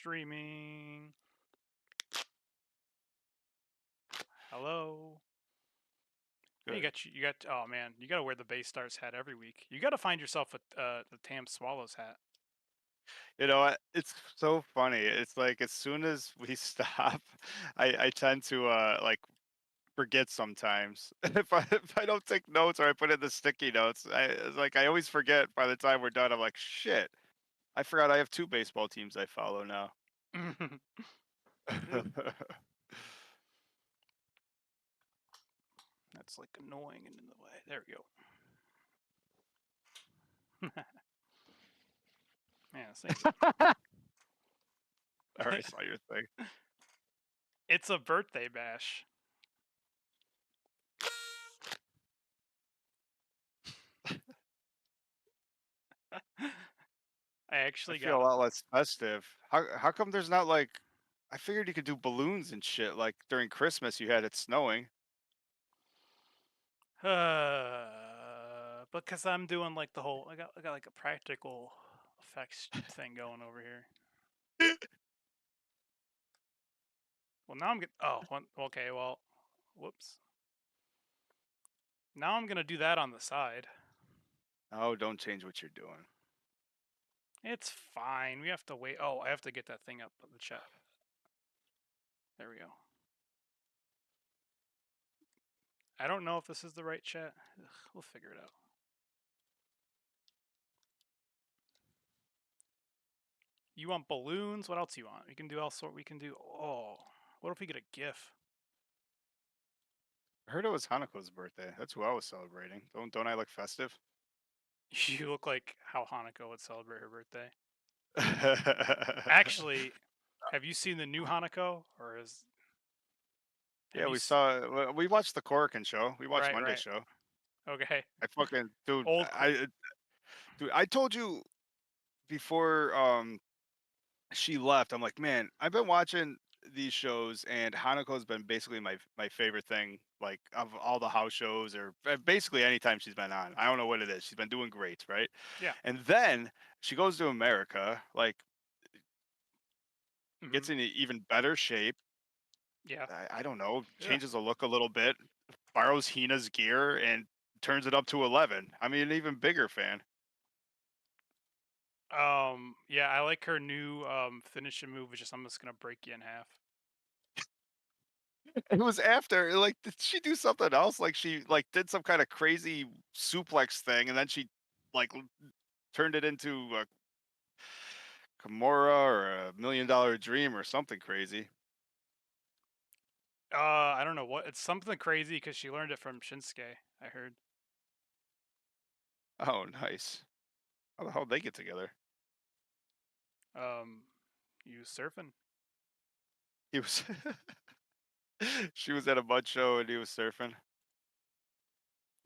Streaming. Hello. Hey, Good. you got. Oh man, you gotta wear the Bay Stars hat every week. You gotta find yourself the Tam Swallows hat. You know what? It's so funny. It's like as soon as we stop, I tend to like forget sometimes. If I don't take notes or I put in the sticky notes, it's like I always forget by the time we're done. I'm like, shit. I forgot I have two baseball teams I follow now. Ew, that's like annoying and in the way. There we go. Man, this thing's. I already saw your thing. It's a birthday bash. I I actually feel got a lot less festive. How come there's not like I figured you could do balloons and shit like during Christmas you had it snowing. because I'm doing like the whole. I got like a practical effects thing going over here. Well, now I'm getting. Oh, okay. Well, whoops. Now I'm gonna do that on the side. Oh, don't change what you're doing. It's fine. We have to wait. Oh, I have to get that thing up on the chat. There we go. I don't know if this is the right chat. Ugh, we'll figure it out. You want balloons? What else you want? We can do all sort. We can do. Oh, what if we get a GIF? I heard it was Hanukkah's birthday. That's who I was celebrating. Don't I look festive? You look like how Hanukkah would celebrate her birthday. Actually, have you seen the new Hanukkah, or is have Yeah, you? we watched the Corkin show. We watched Right, Monday's right. show. Okay. I fucking dude, Old. dude, I told you before she left. I'm like, man, I've been watching these shows and Hanukkah's been basically my favorite thing like of all the house shows or basically anytime she's been on. I don't know what it is. She's been doing great, right? Yeah. And then she goes to America, like Hmm. gets in even better shape. Yeah. I don't know, Yeah. changes the look a little bit, borrows Hina's gear and turns it up to 11. I mean, an even bigger fan. Yeah, I like her new finishing move, which is I'm just gonna break you in half. It was after, like, did she do something else? Like, she like did some kind of crazy suplex thing, and then she like turned it into a Kimura or a $1 million dream or something crazy. I don't know what. It's something crazy because she learned it from Shinsuke. I heard. Oh, nice. How the hell did they get together? Um, you surfing? He was she was at a mud show and he was surfing.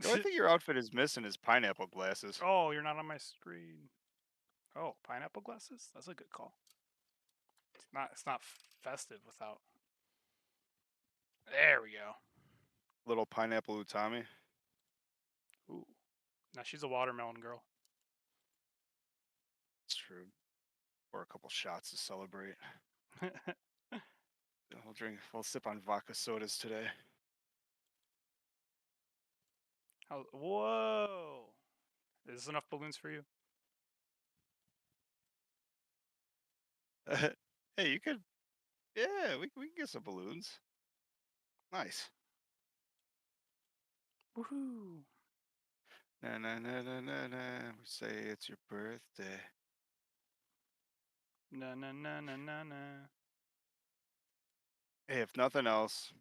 The only thing your outfit is missing is pineapple glasses. Oh, you're not on my screen. Oh, pineapple glasses. That's a good call. It's not. It's not festive without. There we go. Little pineapple Utami. Ooh. Now she's a watermelon girl. It's true. Or a couple shots to celebrate. We'll sip on vodka sodas today. Whoa. Is this enough balloons for you? Hey, you could, yeah, we can get some balloons. Nice. Woohoo. Na na na na na na. We say it's your birthday. Na na na na na na. Hey, if nothing else,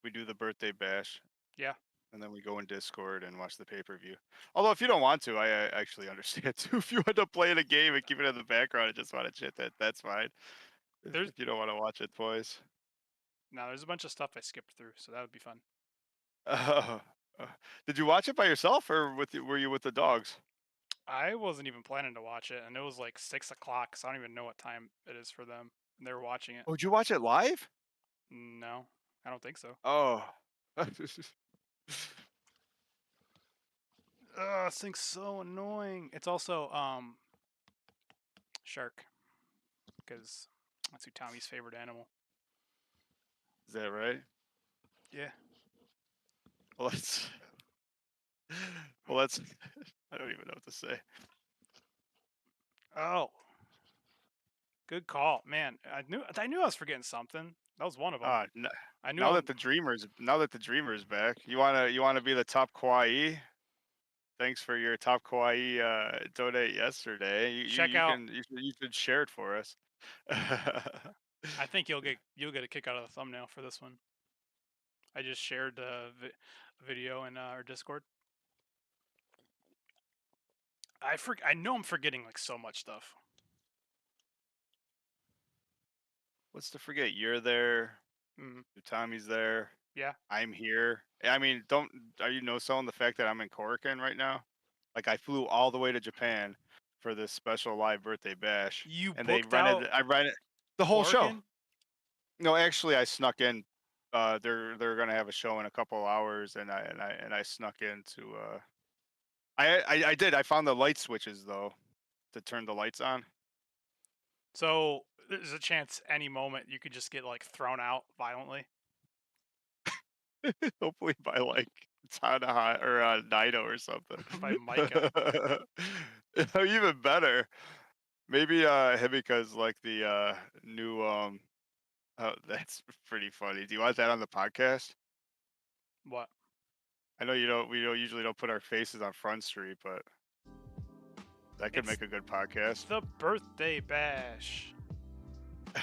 we do the birthday bash, Yeah. and then we go in Discord and watch the pay-per-view. Although, if you don't want to, I actually understand too. If you end up playing a game and keep it in the background and just want to chit that, that's fine. There's If you don't want to watch it twice. now there's a bunch of stuff I skipped through, so that would be fun. Uh, uh, did you watch it by yourself or were you with the dogs? I wasn't even planning to watch it, and it was like 6 o'clock, so I don't even know what time it is for them. And they were watching it. Oh, did you watch it live? No, I don't think so. Oh. Ugh, this thing's so annoying. It's also shark. because that's Utami's favorite animal. Is that right? Yeah. Well, let's. Well, let's. I don't even know what to say. Oh, good call, man. I knew I was forgetting something. That was one of them. N- I knew. now that the dreamer's back, you wanna be the top kawaii. Thanks for your top kawaii donate yesterday. Check out. You should share it for us. I think you'll get a kick out of the thumbnail for this one. I just shared the video in our Discord. I know I'm forgetting like so much stuff. What's to forget? You're there. Mm, Utami's there. yeah. I'm here. I mean, are you no selling the fact that I'm in Corrigan right now? Like I flew all the way to Japan for this special live birthday bash, You and booked out I rented the whole show. Corkin? No, actually, I snuck in. They're gonna have a show in a couple hours, and I snuck in to. I did. I found the light switches though, to turn the lights on. So there's a chance any moment you could just get like thrown out violently. Hopefully by like Tanaha or Naito or something. By Micah. Even better. Maybe Hibika's like the new oh, that's pretty funny. Do you want that on the podcast? What? I know we don't usually don't put our faces on Front Street, but that could It's make a good podcast. the birthday bash. I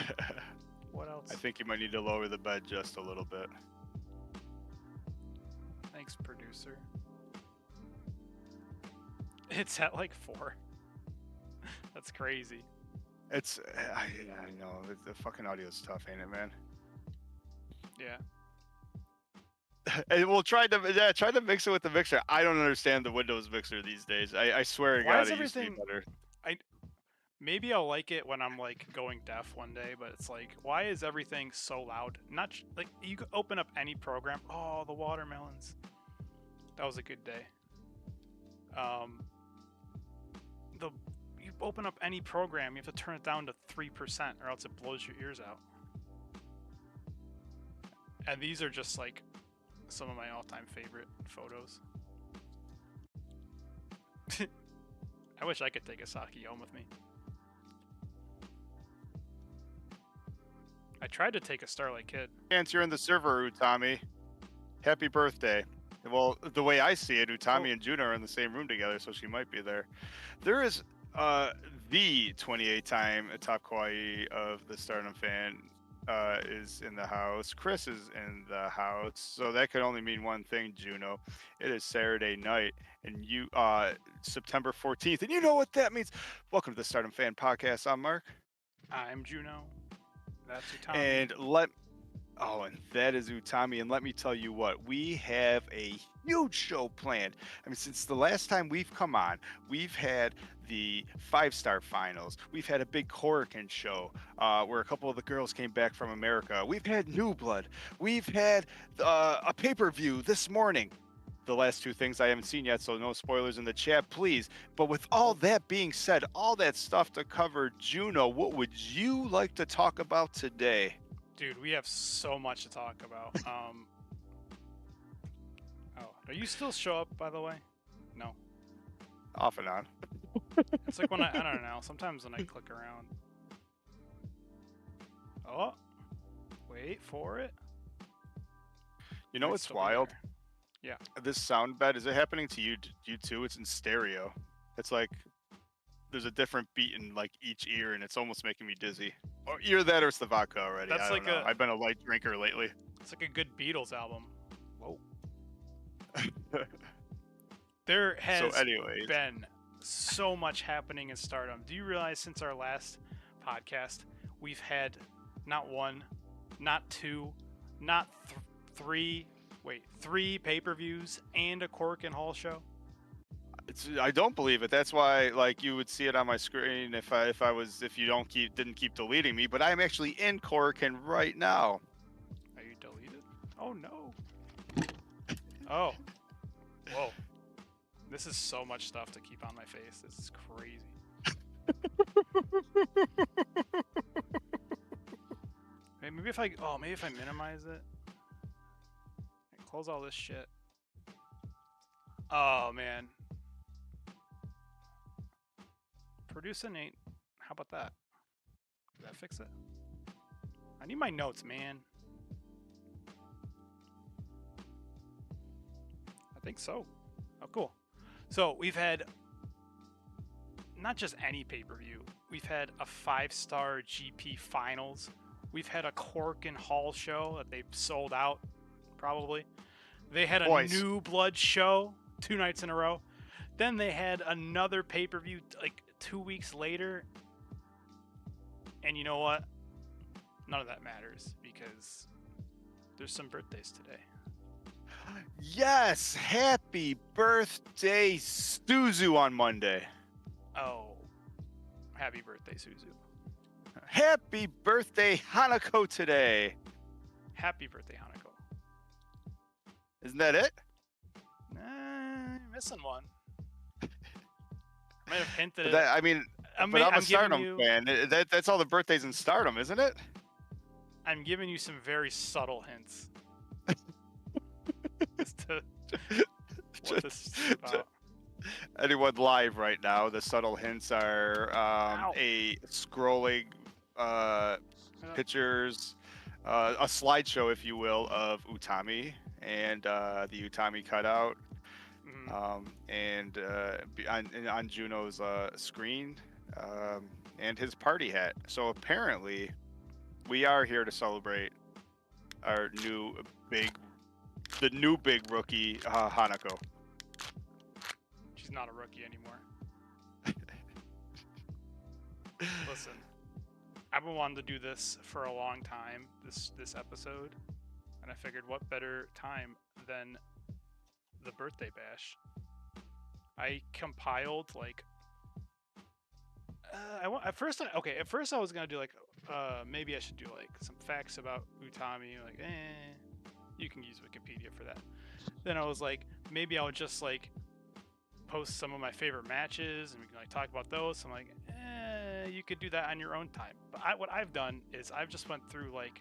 What else? think you might need to lower the bed just a little bit. Thanks, producer. It's at like 4. That's crazy. It's I know the fucking audio is tough, ain't it, man? Yeah. And we'll try to mix it with the mixer. I don't understand the Windows mixer these days. I swear to Why God, is it used to be everything- better. Maybe I'll like it when I'm like going deaf one day, but it's like, why is everything so loud? Not like you could open up any program. Oh, the watermelons. That was a good day. You open up any program, you have to turn it down to 3%, or else it blows your ears out. And these are just like some of my all-time favorite photos. I wish I could take a Saki home with me. I tried to take a Starlight Kid. Chance you're in the server, Utami. Happy birthday. Well, the way I see it, Utami and Juna are in the same room together, so she might be there. There is the 28-time top kawaii of the Stardom fan is in the house. Chris is in the house, so that could only mean one thing, Juno. It is Saturday night, and September 14th, and you know what that means. Welcome to the Stardom Fan Podcast. I'm Mark. I'm Juno. That's Utami. And that is Utami. And let me tell you what, we have a huge show planned. I mean, since the last time we've come on, we've had the 5-star finals. We've had a big Hurricane show where a couple of the girls came back from America. We've had New Blood. We've had a pay-per-view this morning. The last 2 things I haven't seen yet, so no spoilers in the chat, please. But with all that being said, all that stuff to cover, Juno, what would you like to talk about today? Dude, we have so much to talk about. Do you still show up, by the way? No. Off and on. It's like when I don't know, sometimes when I click around. Oh, wait for it. You know Might what's still be wild? there. Yeah. This sound bed, is it happening to you too? It's in stereo. It's like there's a different beat in like each ear, and it's almost making me dizzy. Or either that or it's the vodka already. That's I don't like know. I've been a light drinker lately. It's like a good Beatles album. Whoa. There has been so much happening in Stardom. Do you realize since our last podcast, we've had not 1, not 2, not 3 pay-per-views and a Cork and Hall show? I don't believe it. That's why, like, you would see it on my screen if you didn't keep deleting me. But I'm actually in Corrigan right now. Are you deleted? Oh no. Oh. Whoa. This is so much stuff to keep on my face. This is crazy. maybe if I minimize it, close all this shit. Oh man, producing ain't. How about that? Did that fix it? I need my notes, man. I think so. Oh, cool. So we've had not just any pay-per-view. We've had a 5-star GP finals. We've had a Cork and Hall show that they've sold out, probably. They had a New Blood show 2 nights in a row. Then they had another pay-per-view like 2 weeks later. And you know what? None of that matters because there's some birthdays today. Yes! Happy birthday, Suzu on Monday. Oh. Happy birthday, Suzu. Happy birthday, Hanako today. Happy birthday, Hanako. Isn't that it? Missing one. I might have hinted at that, I mean, I'm a Stardom fan. That's all the birthdays in Stardom, isn't it? I'm giving you some very subtle hints as to what this is about. Anyone live right now, the subtle hints are a scrolling pictures, a slideshow, if you will, of Utami and the Utami cutout, and on Juno's screen, and his party hat. So apparently, we are here to celebrate our new big rookie, Hanako. She's not a rookie anymore. Listen, I've been wanting to do this for a long time, this episode, and I figured what better time than the birthday bash. I compiled like at first I was gonna do like maybe I should do like some facts about Utami, like you can use Wikipedia for that. Then I was like, maybe I would just like post some of my favorite matches and we can like talk about those. So I'm like, you could do that on your own time. But what I've done is I've just went through like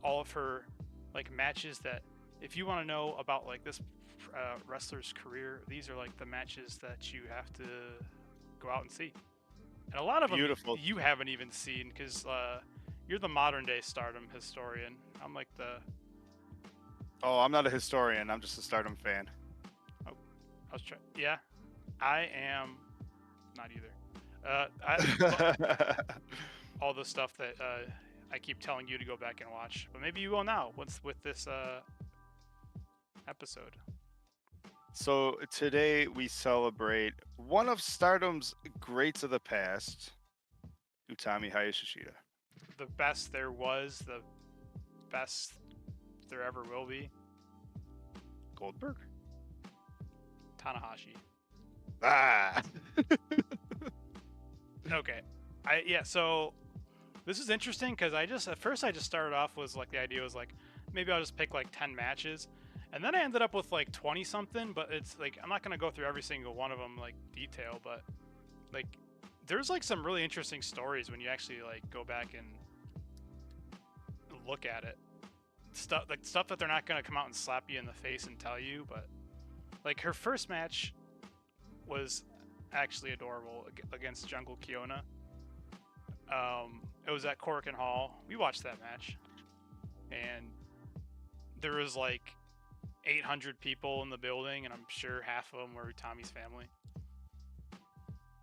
all of her like matches that if you want to know about like this wrestler's career, these are like the matches that you have to go out and see. And a lot of them you haven't even seen because you're the modern day Stardom historian. I'm like the... Oh, I'm not a historian. I'm just a Stardom fan. Oh, I was trying. Yeah, I am not either. All the stuff that I keep telling you to go back and watch, but maybe you will now. What's with this episode? So today we celebrate one of Stardom's greats of the past, Utami Hayashishita. The best there was, the best there ever will be. Goldberg? Tanahashi. Ah! Okay. So this is interesting because at first I just started off was like the idea was like maybe I'll just pick like 10 matches. And then I ended up with like 20 something, but it's like I'm not gonna go through every single one of them like detail, but like there's like some really interesting stories when you actually like go back and look at it. Stuff that they're not gonna come out and slap you in the face and tell you, but like her first match was actually adorable against Jungle Kiona. It was at Cork and Hall. We watched that match, and there was like 800 people in the building, and I'm sure half of them were Tommy's family.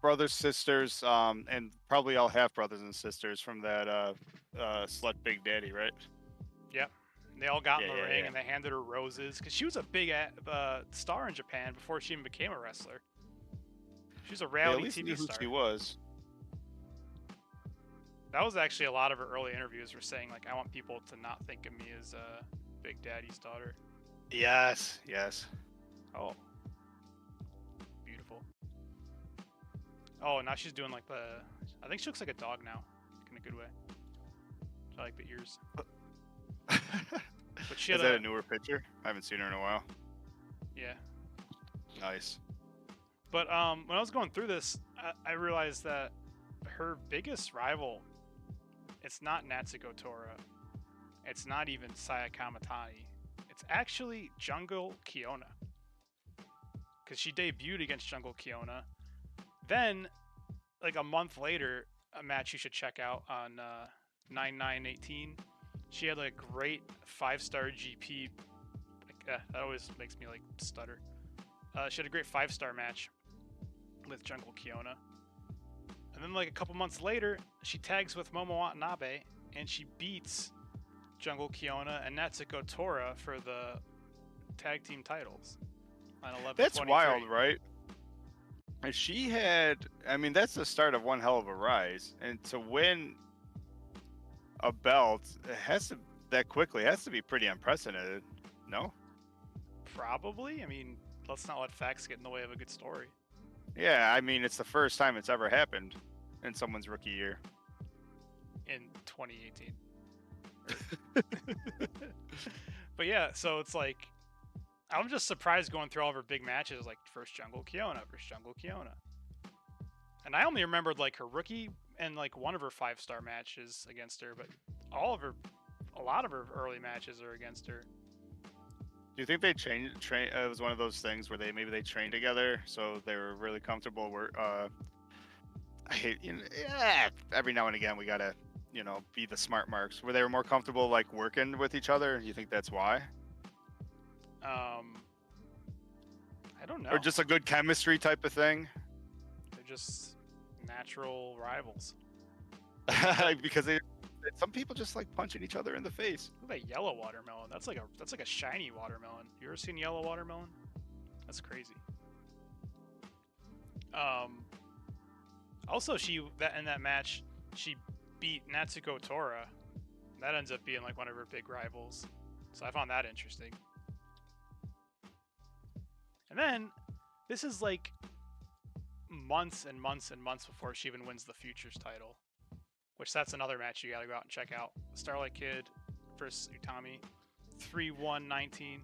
Brothers, sisters, and probably all half brothers and sisters from that Slut Big Daddy, right? Yep. They all got in the ring and they handed her roses because she was a big star in Japan before she even became a wrestler. She was a reality TV star. Who she was. That was actually a lot of her early interviews were saying like, I want people to not think of me as Big Daddy's daughter. Yes, yes. Oh. Beautiful. Oh, now she's doing like I think she looks like a dog now, in a good way. I like the ears. But she had Is that a newer picture? I haven't seen her in a while. Yeah. Nice. But when I was going through this, I realized that her biggest rival, it's not Natsuko Tora. It's not even Saya Kamatani. It's actually Jungle Kiona. Because she debuted against Jungle Kiona. Then, like a month later, a match you should check out on 9/9/18. She had like a great 5-star GP. That always makes me like stutter. She had a great 5-star match with Jungle Kiona. And then like a couple months later, she tags with Momo Watanabe and she beats Jungle Kiona and Natsuko Tora for the tag team titles on 11/23. That's wild, right? And she had, I mean, that's the start of one hell of a rise. And to win a belt, it has to, that quickly, has to be pretty unprecedented, no? Probably. I mean, let's not let facts get in the way of a good story. Yeah, I mean, it's the first time it's ever happened in someone's rookie year. In 2018. But yeah, so it's like, I'm just surprised going through all of her big matches, like first Jungle Kiona versus Jungle Kiona. And I only remembered like her rookie and like one of her 5-star matches against her, but a lot of her early matches are against her. Do you think they train? It was one of those things where maybe they trained together, so they were really comfortable. I hate, every now and again we gotta, be the smart marks. Where they were more comfortable like working with each other. You think that's why? I don't know. Or just a good chemistry type of thing. They're just natural rivals. Because some people just like punching each other in the face. Look at that yellow watermelon. That's like a shiny watermelon. You ever seen yellow watermelon? That's crazy. Also, in that match, she beat Natsuko Tora. That ends up being like one of her big rivals. So I found that interesting. And then, this is like months and months and months before she even wins the Futures title. Which that's another match you gotta go out and check out. Starlight Kid versus Utami. 3/1/19.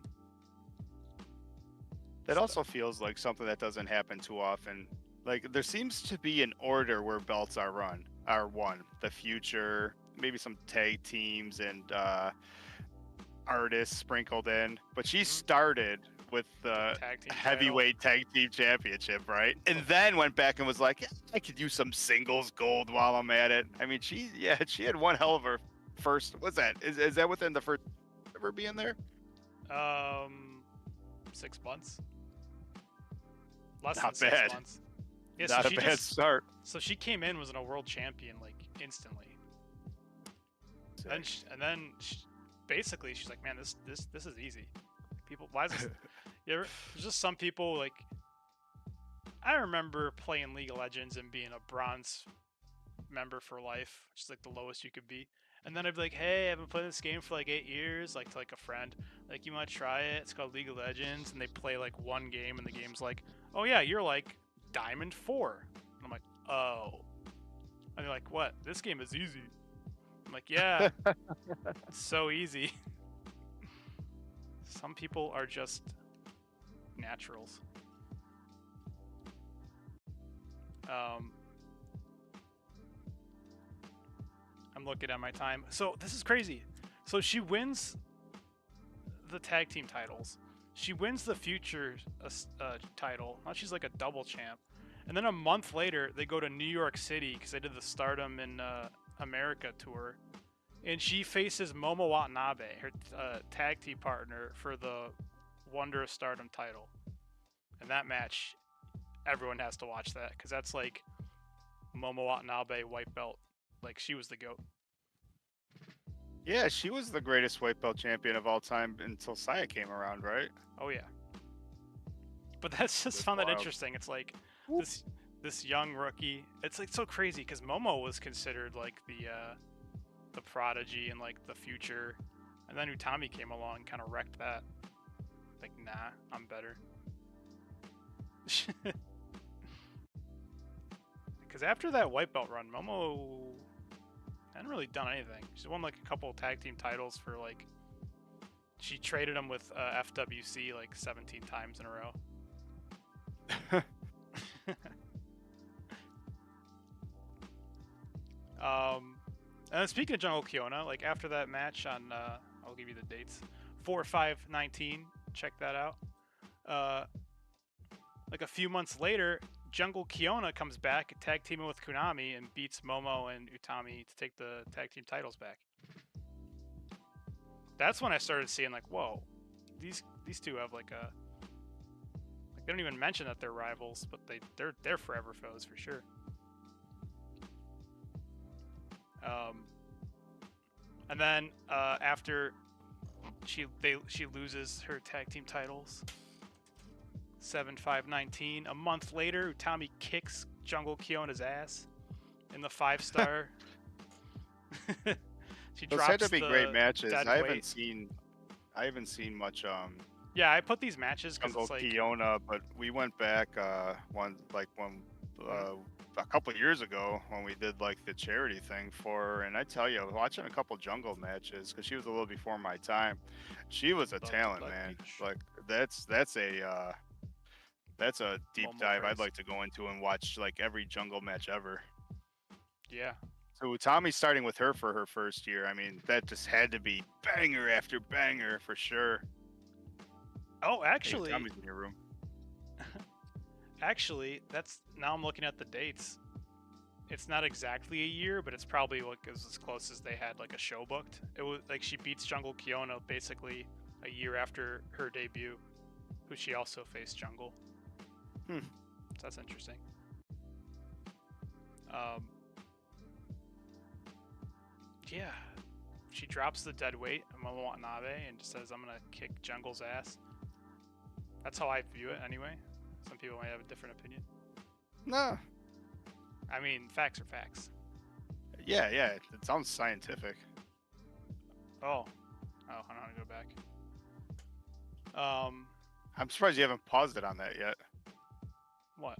That also feels like something that doesn't happen too often. Like, there seems to be an order where belts are won. The Future, maybe some tag teams and artists sprinkled in. But she started with the heavyweight tag team championship, right? And then went back and was like, yeah, I could use some singles gold while I'm at it. I mean, she had one hell of her first. What's that? Is that within the first ever being there? 6 months. Less Not than 6 bad. months. Yeah, not a bad start. So she came in, was a world champion like instantly. And then basically she's like, man, this is easy. People, why is this? There's just some people like. I remember playing League of Legends and being a bronze member for life, which is like the lowest you could be. And then I'd be like, hey, I've been playing this game for like 8 years, like to like a friend. Like, you want to try it? It's called League of Legends. And they play like one game, and the game's like, oh yeah, you're like Diamond 4. And I'm like, oh. And they're like, what? This game is easy. I'm like, yeah, it's so easy. Some people are just naturals. I'm looking at my time. So this is crazy. So she wins the tag team titles. She wins the Future title. Now she's like a double champ. And then a month later, they go to New York City because they did the Stardom in America tour. And she faces Momo Watanabe, her tag team partner, for the Wonder of Stardom title. And that match, everyone has to watch that because that's like Momo Watanabe white belt. Like, she was the GOAT. Yeah, she was the greatest white belt champion of all time until Saya came around, right? Oh yeah. But that's just found that interesting. It's like this young rookie. It's like so crazy because Momo was considered like the prodigy and like the future, and then Utami came along and kind of wrecked that. Like, nah, I'm better. Because after that white belt run, Momo hadn't really done anything. She's won like a couple of tag team titles for like. She traded them with FWC like 17 times in a row. And speaking of Jungle Kiona, like after that match on, I'll give you the dates, 4/5/19. Check that out. Like a few months later, Jungle Kiona comes back, tag teaming with Konami, and beats Momo and Utami to take the tag team titles back. That's when I started seeing like, whoa, these two have like a, like they don't even mention that they're rivals, but they're forever foes for sure. And then after she loses her tag team titles, 7/5/19. A month later, Utami kicks Jungle Kiona's ass in the 5-star. She Those drops had to be great matches. I weight. haven't seen much. Yeah, I put these matches because Jungle it's like Kiona, but we went back a couple of years ago when we did like the charity thing for her, and I tell you, watching a couple Jungle matches because she was a little before my time. She was a talent, man. Beach. Like that's a deep dive I'd like to go into and watch like every Jungle match ever. Yeah. So Utami starting with her for her first year, I mean, that just had to be banger after banger for sure. Oh, actually, hey, Utami's in your room. Actually, now I'm looking at the dates. It's not exactly a year, but it's probably like as close as they had like a show booked. It was like she beats Jungle Kiona basically a year after her debut, who she also faced Jungle. So that's interesting. Yeah, she drops the dead weight Momo Watanabe and just says, "I'm gonna kick Jungle's ass." That's how I view it, anyway. Some people might have a different opinion. No. I mean, facts are facts. Yeah, it sounds scientific. Oh, I don't want to go back. I'm surprised you haven't paused it on that yet. What?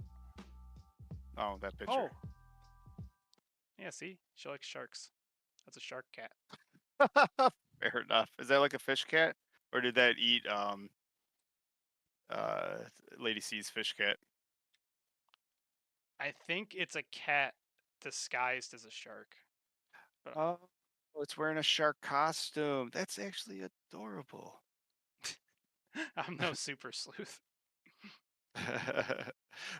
Oh, that picture. Oh. Yeah, see? She likes sharks. That's a shark cat. Fair enough. Is that like a fish cat? Or did that eat Lady C's fish cat? I think it's a cat disguised as a shark. Oh, it's wearing a shark costume. That's actually adorable. I'm no super sleuth.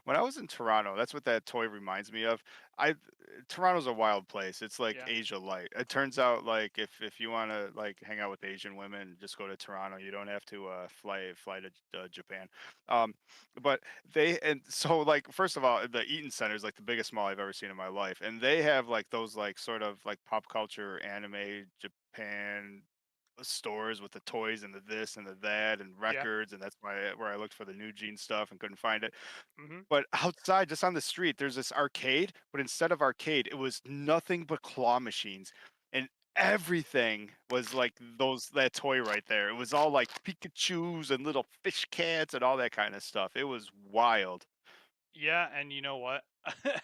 When I was in Toronto, that's what that toy reminds me of. Toronto's a wild place. It's like Asia light. It turns out like if you want to like hang out with Asian women, just go to Toronto. You don't have to fly to Japan. But so like first of all, the Eaton Center is like the biggest mall I've ever seen in my life, and they have like those like sort of like pop culture anime Japan stores with the toys and the this and the that and records, and that's where I looked for the New Jeans stuff and couldn't find it. But outside, just on the street, there's this arcade, but instead of arcade, it was nothing but claw machines, and everything was like that toy right there. It was all like Pikachu's and little fish cats and all that kind of stuff. It was wild. Yeah, and you know what?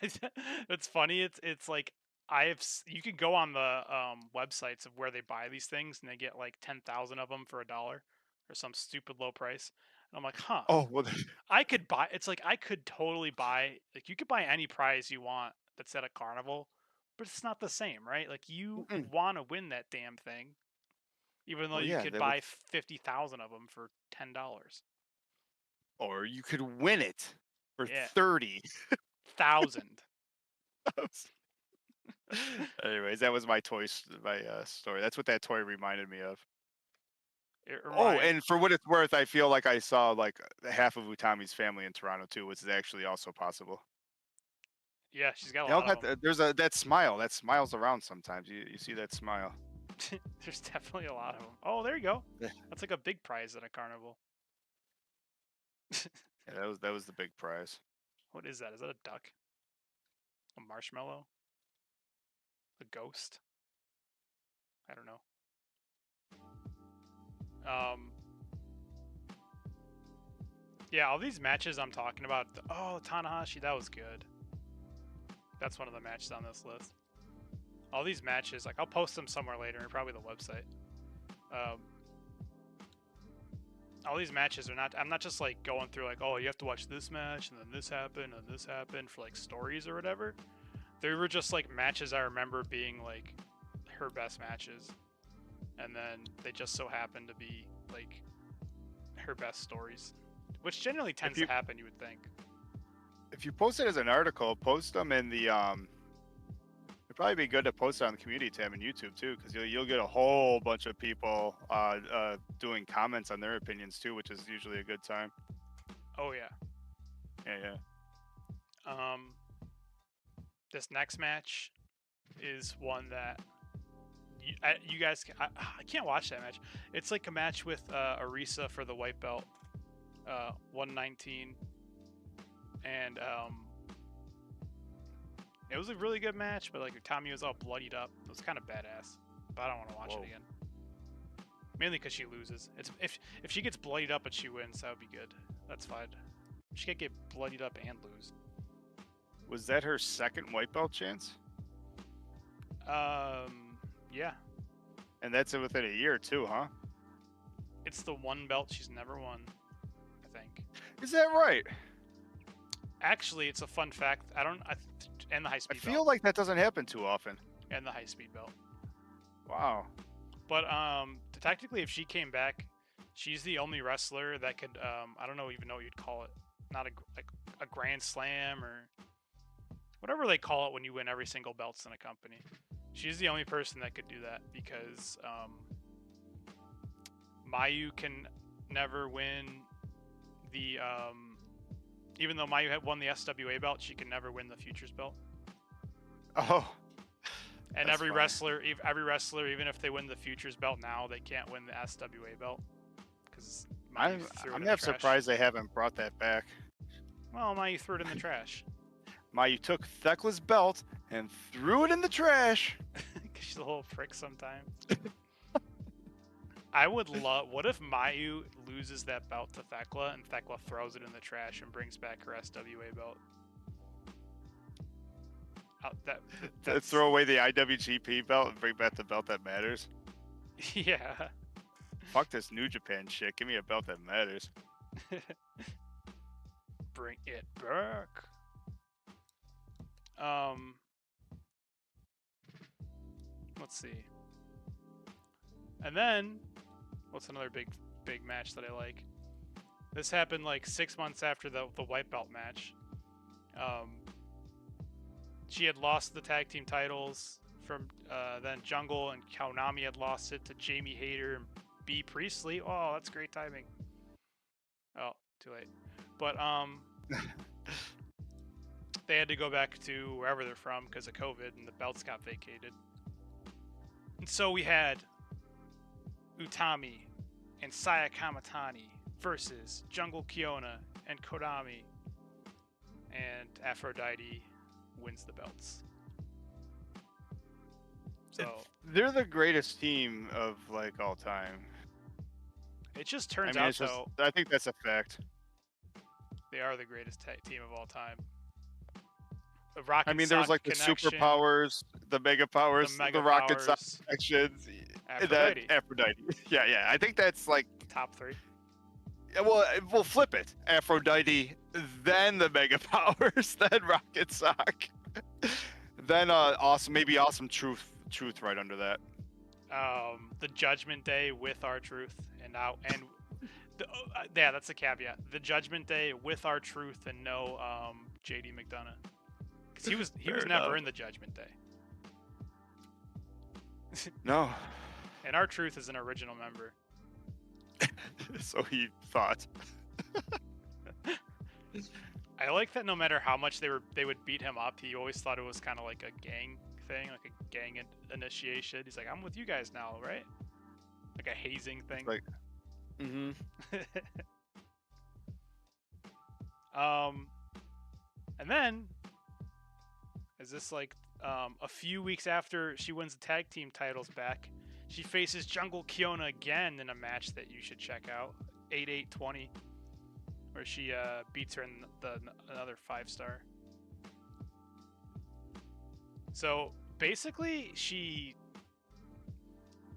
It's funny. It's like you could go on the websites of where they buy these things, and they get like 10,000 of them for $1 or some stupid low price. And I'm like, huh? Oh well, I could buy. It's like I could totally buy. Like you could buy any prize you want that's at a carnival, but it's not the same, right? Like you want to win that damn thing, even though you could buy 50,000 of them for $10. Or you could win it for 30,000. Anyways, that was my story. That's what that toy reminded me of. And for what it's worth, I feel like I saw like half of Utami's family in Toronto too, which is actually also possible. Yeah, she's got a lot of them. There's that smile. That smiles around sometimes. You see that smile. There's definitely a lot of them. Oh, there you go. That's like a big prize at a carnival. Yeah, that was the big prize. What is that? Is that a duck? A marshmallow? A ghost? I don't know. Yeah, all these matches I'm talking about. Oh, Tanahashi, that was good. That's one of the matches on this list. All these matches, like I'll post them somewhere later, probably the website. All these matches are not. I'm not just like going through like, oh, you have to watch this match and then this happened and this happened for like stories or whatever. They were just like matches I remember being like her best matches, and then they just so happen to be like her best stories, which generally tends to happen. You would think. If you post it as an article, post them in the it'd probably be good to post it on the community tab in YouTube too, because you'll get a whole bunch of people doing comments on their opinions too, which is usually a good time. Oh yeah. Yeah. This next match is one that you guys I can't watch that match. It's like a match with Arisa for the white belt, 119, and it was a really good match, but like Utami was all bloodied up. It was kind of badass, but I don't want to watch it again. Mainly because she loses. If she gets bloodied up but she wins, that would be good. That's fine. She can't get bloodied up and lose. Was that her second white belt chance? Yeah. And that's within a year too, huh? It's the one belt she's never won, I think. Is that right? Actually, it's a fun fact. And the high speed belt. I feel like that doesn't happen too often. And the high speed belt. Wow. But technically, if she came back, she's the only wrestler that could I don't even know what you'd call it. Not a grand slam or whatever they call it when you win every single belts in a company. She's the only person that could do that because Mayu can never win the even though Mayu had won the SWA belt, she can never win the Futures belt. Oh. And every wrestler, even if they win the Futures belt now, they can't win the SWA belt because I'm not surprised they haven't brought that back. Well, Mayu threw it in the trash. Mayu took Thekla's belt and threw it in the trash. She's a little prick sometimes. I would love. What if Mayu loses that belt to Thekla and Thekla throws it in the trash and brings back her SWA belt? Throw away the IWGP belt and bring back the belt that matters. Yeah. Fuck this New Japan shit. Give me a belt that matters. Bring it back. Let's see. And then, what's another big match that I like? This happened like 6 months after the white belt match. She had lost the tag team titles from then Jungle, and Konami had lost it to Jamie Hayter and B. Priestley. Oh, that's great timing. Oh, too late. But they had to go back to wherever they're from because of COVID, and the belts got vacated. And so we had Utami and Saya Kamatani versus Jungle Kiona and Konami, and Aphrodite wins the belts. So they're the greatest team of like all time. It just turns out though. I think that's a fact. They are the greatest team of all time. There was like the Superpowers, the Mega Powers, the Rocket Sock connections, Aphrodite. Aphrodite. Yeah. I think that's like top 3. Yeah, well, we'll flip it. Aphrodite, then the Mega Powers, then Rocket Sock, then Awesome Truth right under that. The Judgment Day with R-Truth, yeah, that's a caveat. The Judgment Day with R-Truth and no JD McDonough. Because he was never in the Judgment Day. No. And R-Truth is an original member. So he thought. I like that no matter how much they would beat him up, he always thought it was kind of like a gang thing, like a gang initiation. He's like, I'm with you guys now, right? Like a hazing thing. Like, and then, is this like a few weeks after she wins the tag team titles back, she faces Jungle Kiona again in a match that you should check out, 8/8/20, where she beats her in another 5-star. So basically, she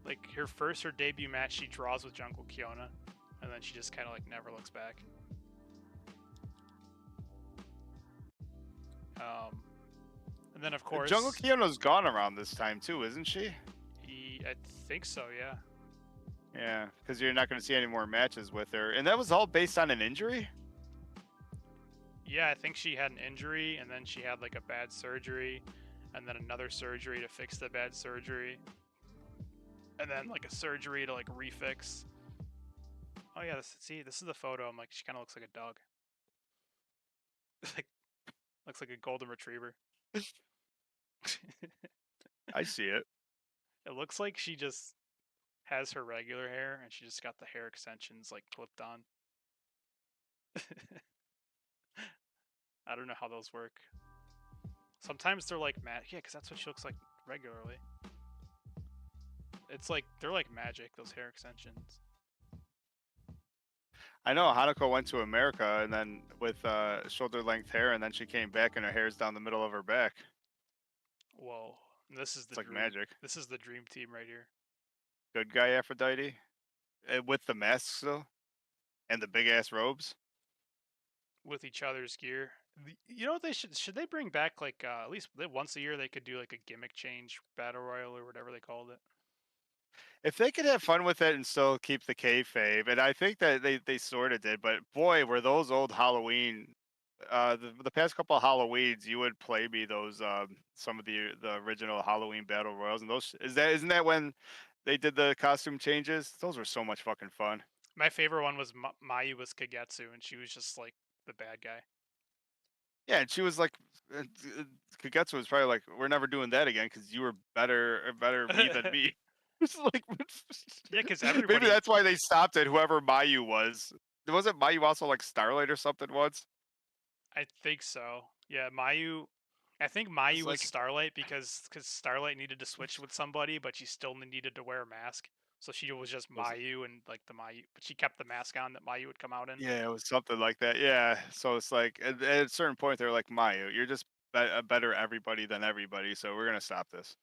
her debut match, she draws with Jungle Kiona, and then she just kind of like never looks back. And then of course, Jungle Kiona's gone around this time too, isn't she? I think so, yeah. Yeah, because you're not going to see any more matches with her. And that was all based on an injury? Yeah, I think she had an injury, and then she had like a bad surgery, and then another surgery to fix the bad surgery, and then like a surgery to like refix. Oh yeah, this is the photo. I'm like, she kind of looks like a dog. Like, looks like a golden retriever. I see it. It looks like she just has her regular hair, and she just got the hair extensions like clipped on. I don't know how those work. Sometimes they're like yeah, because that's what she looks like regularly. It's like they're like magic, those hair extensions. I know Hanako went to America and then with shoulder length hair, and then she came back and her hair's down the middle of her back. Whoa, this is it's like magic. This is the dream team right here. Good guy Aphrodite, with the masks though, and the big ass robes. With each other's gear. You know what they should they bring back like at least once a year they could do like a gimmick change battle royal or whatever they called it. If they could have fun with it and still keep the kayfabe, and I think that they sort of did, but boy, were those old Halloween, the past couple of Halloweens, you would play me those some of the original Halloween battle royals, and those isn't that when they did the costume changes? Those were so much fucking fun. My favorite one was Mayu was Kagetsu, and she was just like the bad guy. Yeah, and she was like, Kagetsu was probably like, "We're never doing that again because you were better me than me." It's like, yeah, because everybody. Maybe that's why they stopped it. Whoever Mayu was, wasn't Mayu also like Starlight or something once? I think so. Yeah, Mayu. I think Mayu was like, Starlight because Starlight needed to switch with somebody, but she still needed to wear a mask. So she was just Mayu and like the Mayu, but she kept the mask on that Mayu would come out in. Yeah, it was something like that. Yeah, so it's like at a certain point they're like, Mayu, you're just a better everybody than everybody, so we're gonna stop this.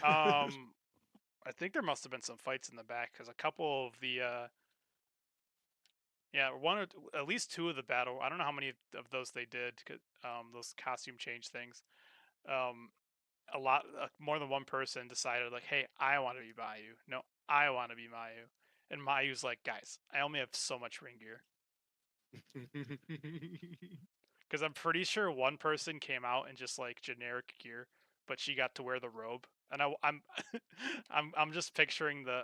I think there must have been some fights in the back because a couple of the yeah, one or at least two of the battle. I don't know how many of those they did. Those costume change things. A lot, more than one person decided like, "Hey, I want to be Mayu. No, I want to be Mayu." And Mayu's like, "Guys, I only have so much ring gear." Because I'm pretty sure one person came out in just like generic gear, but she got to wear the robe. And I'm I'm just picturing the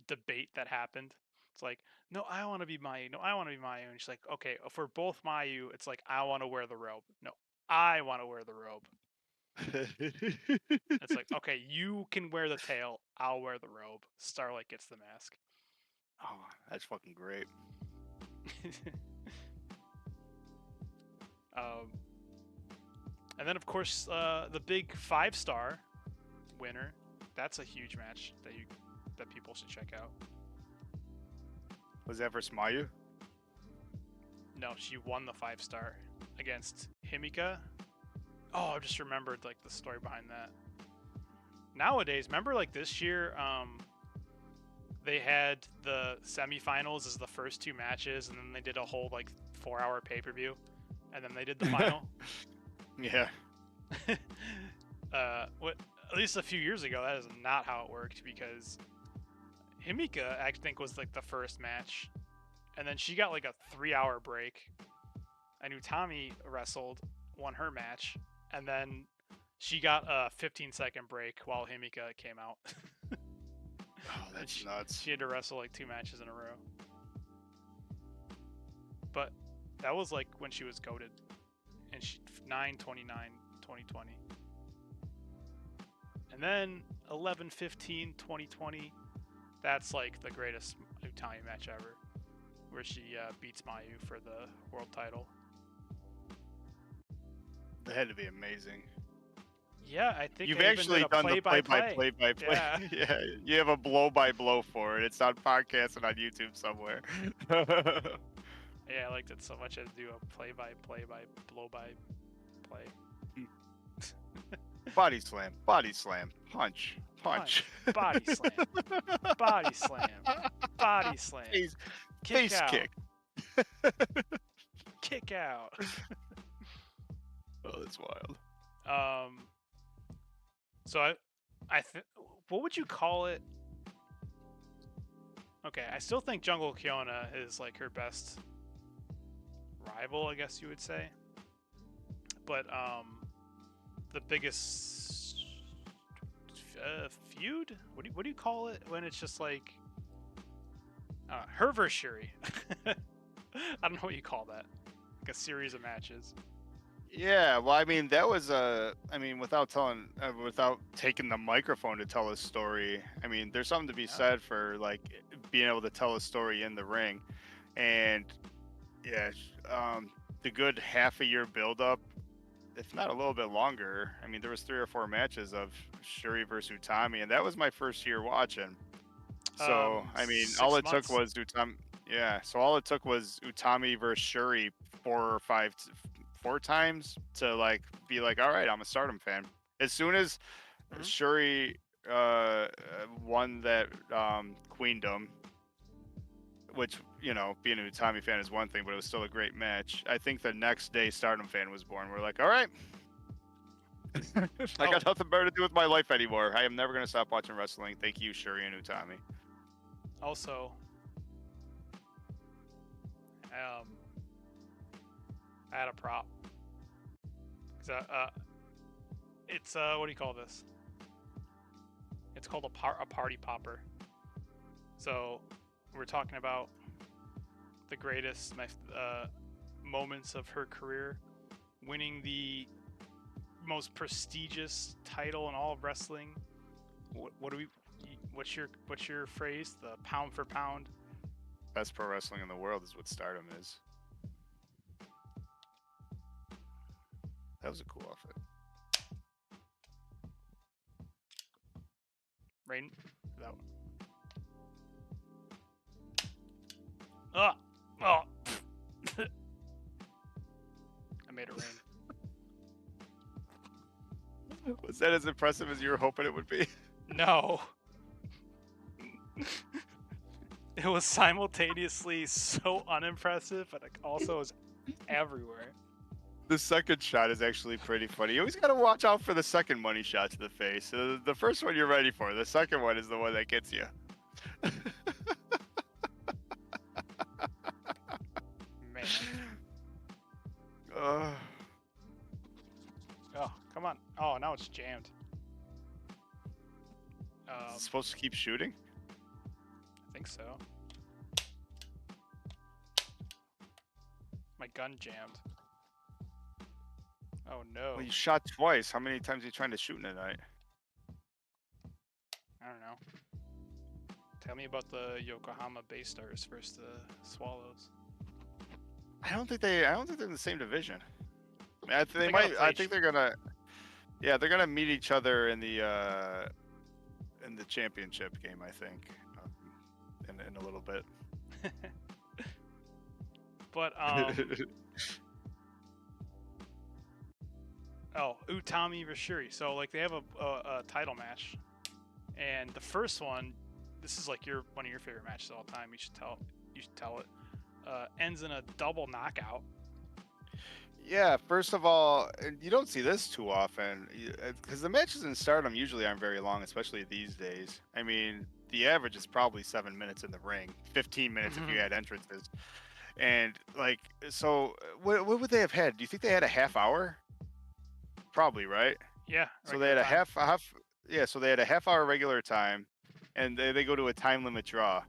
debate that happened. It's like, no, I want to be Mayu. No, I want to be Mayu. And she's like, okay, if we're both Mayu, it's like I want to wear the robe. No, I want to wear the robe. It's like, okay, you can wear the tail. I'll wear the robe. Starlight gets the mask. Oh, that's fucking great. And then of course the big 5-star winner. That's a huge match that people should check out. Was that for Mayu? No, she won the 5-star against Himika. Oh, I just remembered like the story behind that. Nowadays, remember like this year, they had the semifinals as the first two matches, and then they did a whole like 4-hour pay-per-view, and then they did the final. Yeah. What? At least a few years ago, that is not how it worked because Himika, I think, was like the first match, and then she got like a 3-hour break, and Utami wrestled, won her match, and then she got a 15-second break while Himika came out. Oh, that's nuts. She had to wrestle like 2 matches in a row. But that was like when she was goated. And she 9/29/2020. And then 11/15/2020. That's like the greatest Utami match ever, where she beats Mayu for the world title. That had to be amazing. Yeah, I think you've actually done the play-by-play. Yeah. Yeah, you have a blow-by-blow for it. It's on podcast and on YouTube somewhere. Yeah, I liked it so much I had to do a play-by-play by blow-by-play. Body slam, punch, body slam, body slam, body slam, face kick, kick out. Oh, that's wild. So What would you call it? Okay, I still think Jungle Kiona is like her best rival, I guess you would say. But the biggest feud? What do you call it when it's just like her versus Shuri? I don't know what you call that. Like a series of matches. Yeah, well, I mean, that was without taking the microphone to tell a story. I mean, there's something to be said for like being able to tell a story in the ring, and yeah, the good half a year build-up, if not a little bit longer. I mean, there was 3 or 4 matches of Shuri versus Utami, and that was my first year watching. So I mean, all it took was Utami. Yeah, so all it took was Utami versus Shuri 4 times to like be like, all right, I'm a Stardom fan. As soon as Shuri won that Queendom, which, you know, being an Utami fan is one thing, but it was still a great match. I think the next day Stardom fan was born. We're like, all right, I got nothing better to do with my life anymore. I am never going to stop watching wrestling. Thank you, Shuri and Utami. Also, I had a prop. It's what do you call this? It's called a party popper. So we're talking about the greatest moments of her career, winning the most prestigious title in all of wrestling. What's your phrase? The pound for pound. Best pro wrestling in the world is what Stardom is. That was a cool outfit. Rain. That one. Oh. I made it rain. Was that as impressive as you were hoping it would be? No. It was simultaneously so unimpressive, but it also was everywhere. The second shot is actually pretty funny. You always got to watch out for the second money shot to the face. The first one you're ready for. The second one is the one that gets you. Man. Oh, come on. Oh, now it's jammed. Is it supposed to keep shooting? I think so. My gun jammed. Oh no. Well, you shot twice. How many times are you trying to shoot in a night? I don't know. Tell me about the Yokohama Bay Stars versus the Swallows. I don't think they're in the same division. I mean, I think they're gonna. Yeah, they're gonna meet each other in the championship game. I think, in a little bit. But Utami versus Shuri. So like they have a title match, and the first one, this is like one of your favorite matches of all time. You should tell it. Ends in a double knockout. Yeah, first of all, you don't see this too often because the matches in Stardom usually aren't very long, especially these days. I mean, the average is probably 7 minutes in the ring, 15 minutes if you add entrances. And like, so what would they have had? Do you think they had a half hour? Probably, right? Yeah. So they had a half. Yeah, so they had a half hour regular time, and they go to a time limit draw.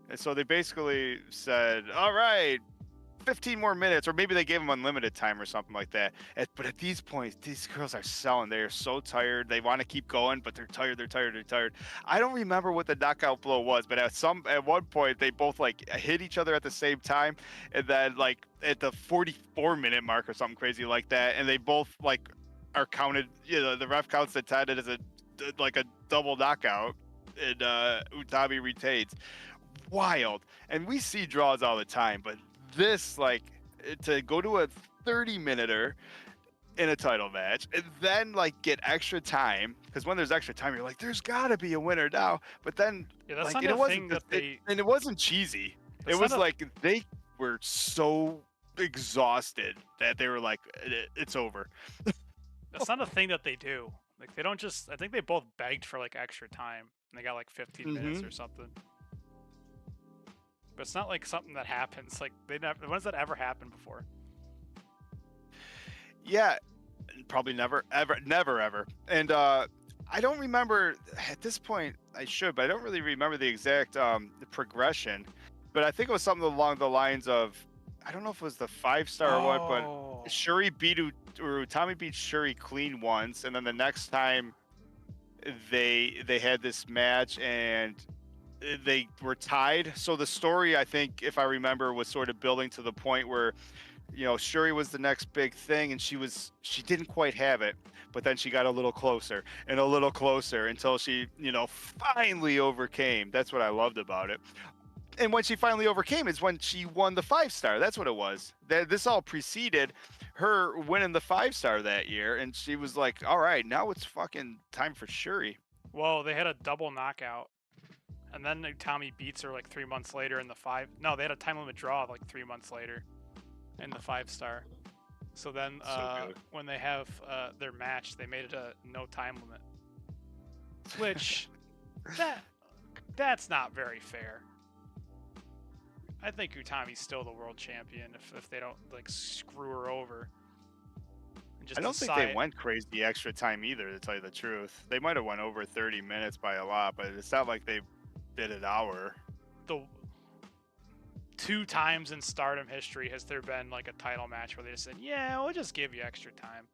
And so they basically said, all right, 15 more minutes, or maybe they gave them unlimited time or something like that. But at these points, these girls are selling. They are so tired. They want to keep going, but they're tired. I don't remember what the knockout blow was, but at one point they both like hit each other at the same time, and then like at the 44-minute mark or something crazy like that, and they both like are counted. You know, the ref counts the 10 as a double knockout, and Utami retains. Wild. And we see draws all the time, but this, like, to go to a 30-minute in a title match and then like get extra time, because when there's extra time you're like, there's gotta be a winner now, but then that's like, not a thing that they and it wasn't cheesy. It was like they were so exhausted that they were like, it's over. That's not a thing that they do. Like they don't just. I think they both begged for like extra time, and they got like 15 minutes or something. But it's not like something that happens. Like they never. When has that ever happened before? Yeah, probably never, ever. And I don't remember at this point. I should, but I don't really remember the exact progression. But I think it was something along the lines of, I don't know if it was the 5-star or what, but Shuri beat Utami beat Shuri clean once, and then the next time they had this match and they were tied. So the story, I think, if I remember, was sort of building to the point where, you know, Shuri was the next big thing, and she didn't quite have it, but then she got a little closer and a little closer until she, you know, finally overcame. That's what I loved about it. And when she finally overcame is when she won the 5-star. That's what it was. This all preceded her winning the 5-star that year, and she was like, all right, now it's fucking time for Shuri. Well, they had a double knockout, and then Utami beats her like 3 months later in the 5. No, they had a time limit draw like 3 months later in the 5-star. So then when they have their match, they made it a no time limit, which that's not very fair. I think Utami's still the world champion if they don't like screw her over. I don't think they went crazy extra time either, to tell you the truth. They might have went over 30 minutes by a lot, but it's not like they did an hour. The 2 times in Stardom history has there been like a title match where they just said, yeah, we'll just give you extra time.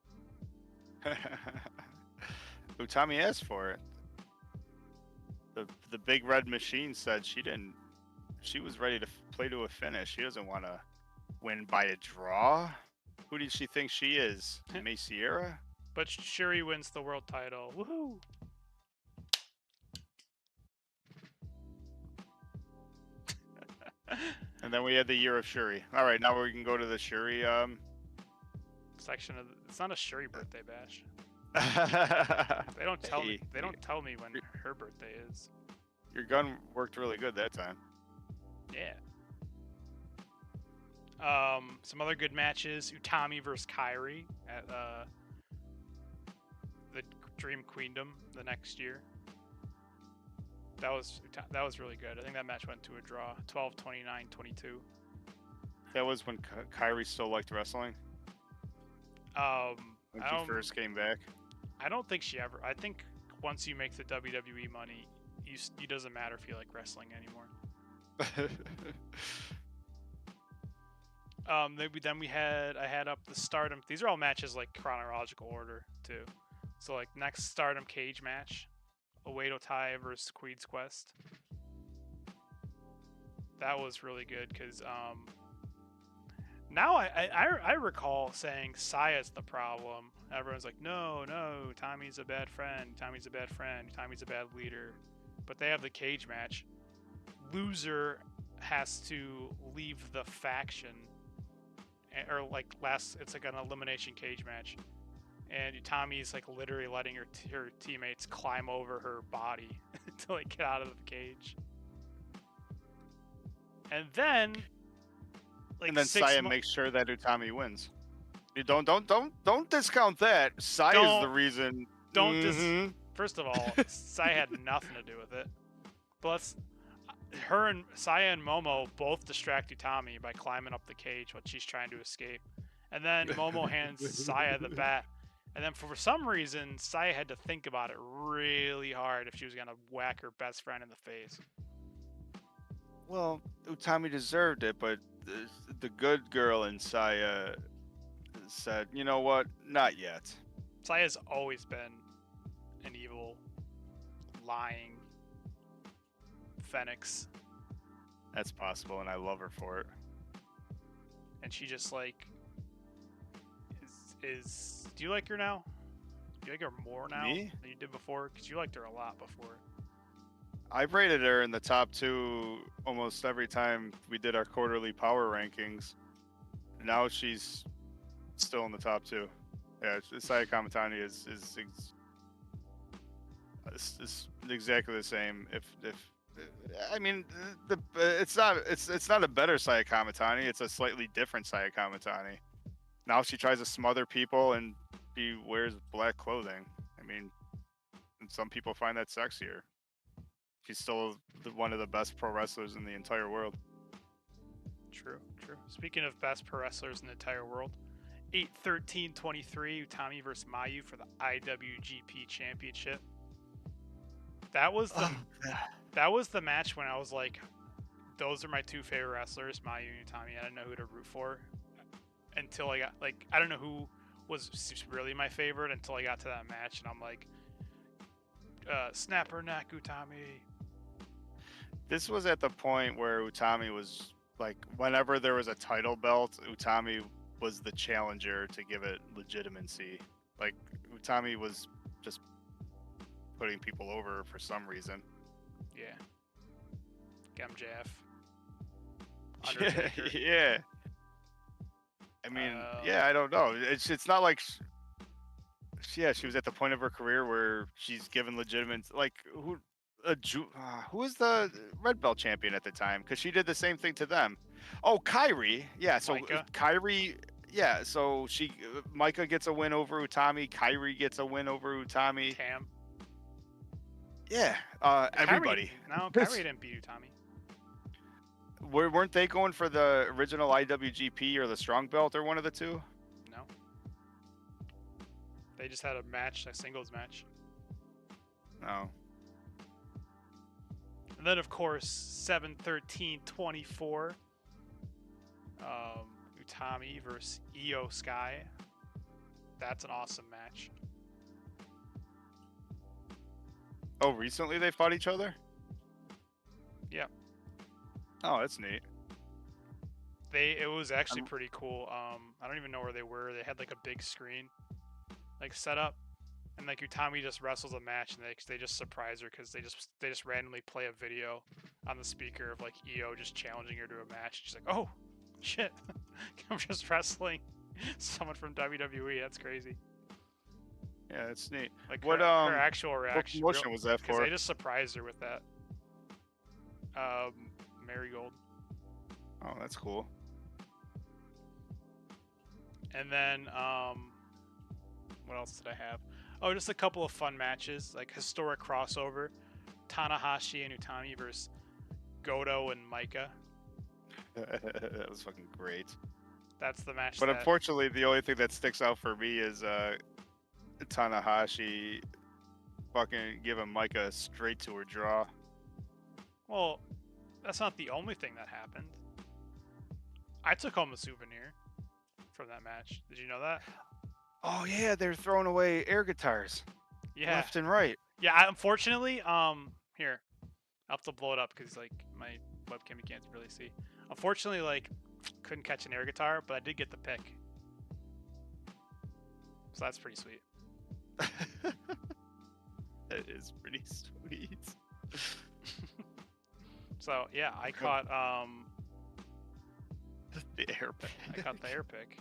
Utami asked for it. The big red machine said she was ready to play to a finish. She doesn't want to win by a draw. Who does she think she is? May Sierra? But Shuri wins the world title. Woohoo! And then we had the year of Shuri. All right, now we can go to the Shuri section of. It's not a Shuri birthday bash. They don't tell me. They don't tell me when her birthday is. Your gun worked really good that time. Yeah. Some other good matches: Utami versus Kairi at the Dream Queendom the next year. That was really good. I think that match went to a draw, 12-29, 22. That was when Kairi still liked wrestling. When she first came back. I don't think she ever. I think once you make the WWE money, it doesn't matter if you like wrestling anymore. Then I had up the Stardom. These are all matches like chronological order too. So like next Stardom cage match, Oedo Tai versus Queen's Quest. That was really good because now I recall saying Saya's the problem. Everyone's like, no, Tommy's a bad friend. Tommy's a bad friend. Tommy's a bad leader. But they have the cage match. Loser has to leave the faction, or like it's like an elimination cage match, and Tommy's like literally letting her teammates climb over her body to like get out of the cage. And then Saya makes sure that Utami wins. You don't discount that. Saya's the reason. First of all, Saya had nothing to do with it. But Saya and Momo both distract Utami by climbing up the cage while she's trying to escape. And then Momo hands Saya the bat. And then for some reason, Saya had to think about it really hard if she was going to whack her best friend in the face. Well, Utami deserved it, but the good girl in Saya said, you know what? Not yet. Saya's always been an evil, lying Phoenix. That's possible, and I love her for it. And she just like is. Do you like her now? Do you like her more now than you did before? Because you liked her a lot before. I've rated her in the top 2 almost every time we did our quarterly power rankings. Now she's still in the top 2. Yeah, Saya Kamitani is exactly the same. If I mean, it's not a better Saya Kamitani. It's a slightly different Saya Kamitani. Now she tries to smother people and she wears black clothing. I I mean, and some people find that sexier. She's still one of the best pro wrestlers in the entire world. True. Speaking of best pro wrestlers in the entire world, 8/13/23, Utami versus Mayu for the IWGP Championship. That was the match when I was like, those are my two favorite wrestlers, Mayu and Utami. I didn't know who to root for until I got I don't know who was really my favorite until I got to that match, and I'm like, snap her neck, Utami. This was at the point where Utami was like, whenever there was a title belt, Utami was the challenger to give it legitimacy. Like, Utami was just putting people over for some reason. Yeah. MJF. Undertaker. Yeah. I mean, I don't know. It's not like she was at the point of her career where she's given legitimate, like, who was the red belt champion at the time? Because she did the same thing to them. Oh, Kairi. Yeah, so Micah. Kairi. Yeah, so Micah gets a win over Utami. Kairi gets a win over Utami. Tam. Yeah, everybody. Kairi didn't beat Utami. Weren't they going for the original IWGP or the Strong Belt or one of the two? No. They just had a singles match. No. And then, of course, 7/13/24, Utami versus Io Sky. That's an awesome match. Oh, recently they fought each other? Yep. Oh, that's neat. It was actually pretty cool. I don't even know where they were. They had like a big screen, like set up, and like Utami just wrestles a match, and they just surprise her because they just randomly play a video on the speaker of like Io just challenging her to a match. She's like, "Oh, shit! I'm just wrestling someone from WWE. That's crazy." Yeah, that's neat. Like what her actual reaction? What promotion was that for? They just surprised her with that. Marigold. Oh, that's cool. And then, what else did I have? Oh, just a couple of fun matches, like historic crossover. Tanahashi and Utami versus Goto and Micah. That was fucking great. That's the match. But unfortunately, the only thing that sticks out for me is Tanahashi fucking giving Micah straight to her draw. Well, that's not the only thing that happened. I took home a souvenir from that match. Did you know that? Oh yeah, they're throwing away air guitars. Yeah. Left and right. Yeah, unfortunately, here. I'll have to blow it up because like my webcam you can't really see. Unfortunately, like couldn't catch an air guitar, but I did get the pick. So that's pretty sweet. That is pretty sweet. So yeah, I caught the air pick. I caught the air pick.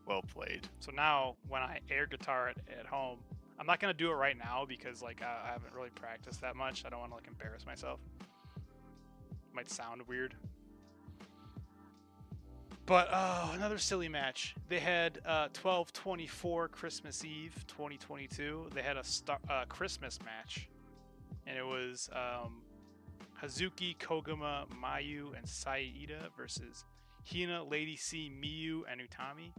Well played. So now when I air guitar at home, I'm not gonna do it right now because like I haven't really practiced that much. I don't want to like embarrass myself. Might sound weird. But another silly match. They had 12/24 Christmas Eve 2022. They had a Christmas match, and it was Hazuki, Koguma, Mayu, and Saida versus Hina, Lady C, Miyu, and Utami.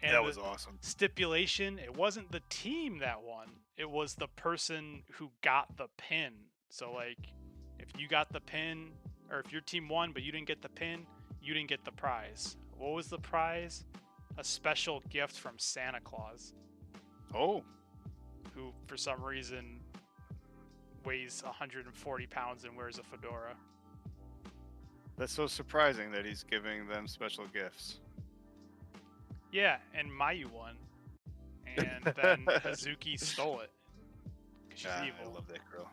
And that was awesome. Stipulation: it wasn't the team that won; it was the person who got the pin. So like, if you got the pin, or if your team won but you didn't get the pin, you didn't get the prize. What was the prize? A special gift from Santa Claus. Oh. Who, for some reason, weighs 140 pounds and wears a fedora. That's so surprising that he's giving them special gifts. Yeah, and Mayu won. And then Hazuki stole it. Because she's evil. I love that girl.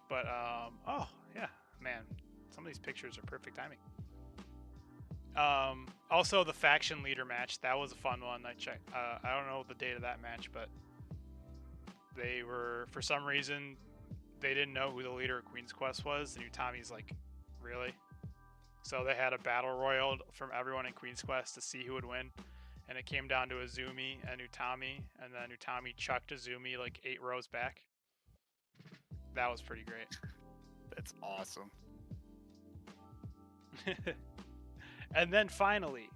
But, oh, yeah, man. Some of these pictures are perfect timing. Also, the faction leader match. That was a fun one. I checked. I don't know the date of that match, but they were, for some reason, they didn't know who the leader of Queen's Quest was. And Utami's like, really? So they had a battle royal from everyone in Queen's Quest to see who would win. and it came down to Azumi and Utami, and then Utami chucked Azumi like 8 rows back. That was pretty great. That's awesome. And then finally,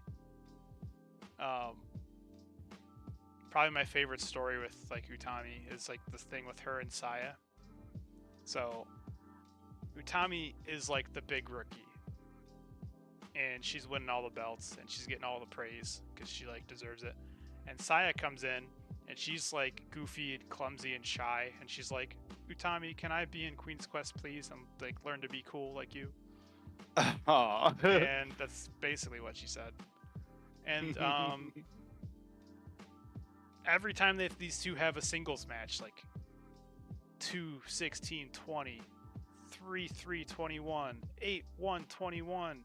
probably my favorite story with like Utami is like the thing with her and Saya. So Utami is like the big rookie, and she's winning all the belts and she's getting all the praise because she like deserves it. And Saya comes in and she's like goofy and clumsy and shy, and she's like, Utami, can I be in Queen's Quest, please? And like learn to be cool like you. And that's basically what she said. And every time these two have a singles match, like 2-16-20, 3-3-21, 8-1-21,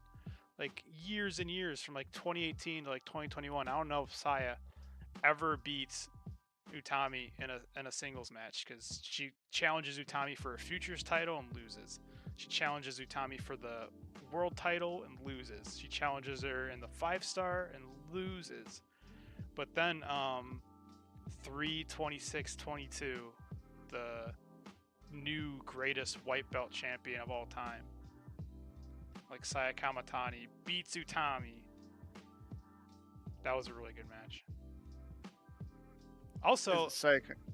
like years and years from like 2018 to like 2021. I don't know if Saya ever beats Utami in a singles match, because she challenges Utami for a futures title and loses. She challenges Utami for the world title and loses. She challenges her in the 5-star and loses. But then 3-26-22, the new greatest white belt champion of all time, like Saya Kamatani, beats Utami. That was a really good match. Also,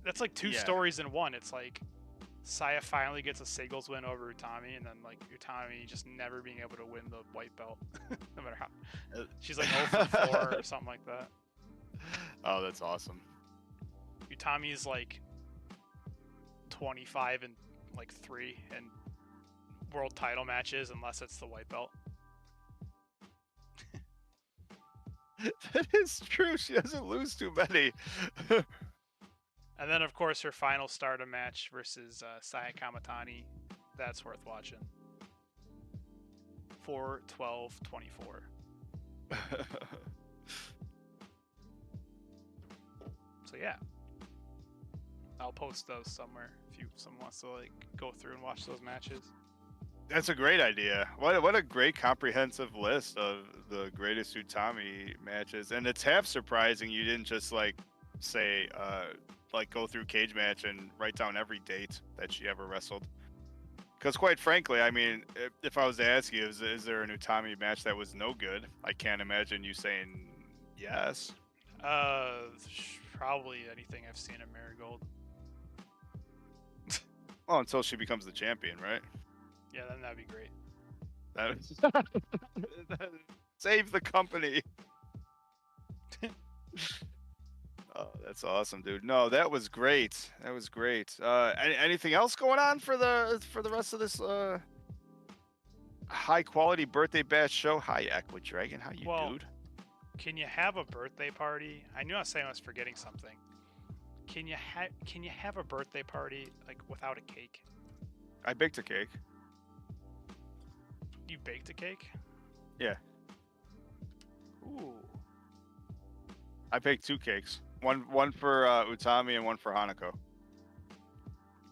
that's like two stories in one. It's like Saya finally gets a singles win over Utami, and then like Utami just never being able to win the white belt, no matter how. She's like 0 for 4 or something like that. Oh, that's awesome. Utami is like 25 and like 3 in world title matches, unless it's the white belt. That is true. She doesn't lose too many. And then, of course, her final Stardom match versus Saya Kamatani. That's worth watching. 4-12-24. So yeah, I'll post those somewhere if someone wants to like go through and watch those matches. That's a great idea. What a great comprehensive list of the greatest Utami matches. And it's half surprising you didn't just like say like go through Cage Match and write down every date that she ever wrestled. Because quite frankly, I mean, if I was to ask you, is there an Utami match that was no good? I can't imagine you saying yes. Probably anything I've seen at Marigold. Well, until she becomes the champion, right? Yeah, then that'd be great. Save the company. Oh, that's awesome, dude. No, that was great. That was great. Anything else going on for the rest of this high quality birthday bash show? Hi, Equa Dragon. How you, dude? Can you have a birthday party? I knew I was saying I was forgetting something. Can you have a birthday party like without a cake? I baked a cake. You baked a cake? Yeah. Ooh. I baked 2 cakes. One for Utami and one for Hanako.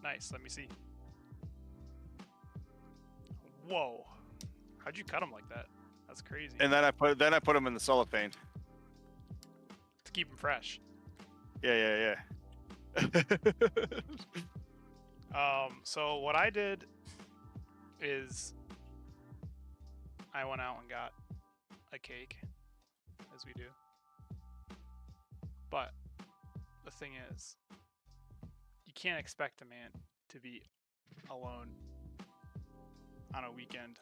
Nice. Let me see. Whoa. How'd you cut them like that? That's crazy. And then I put them in the cellophane to keep them fresh. Yeah. So what I did is I went out and got a cake, as we do. But the thing is, you can't expect a man to be alone on a weekend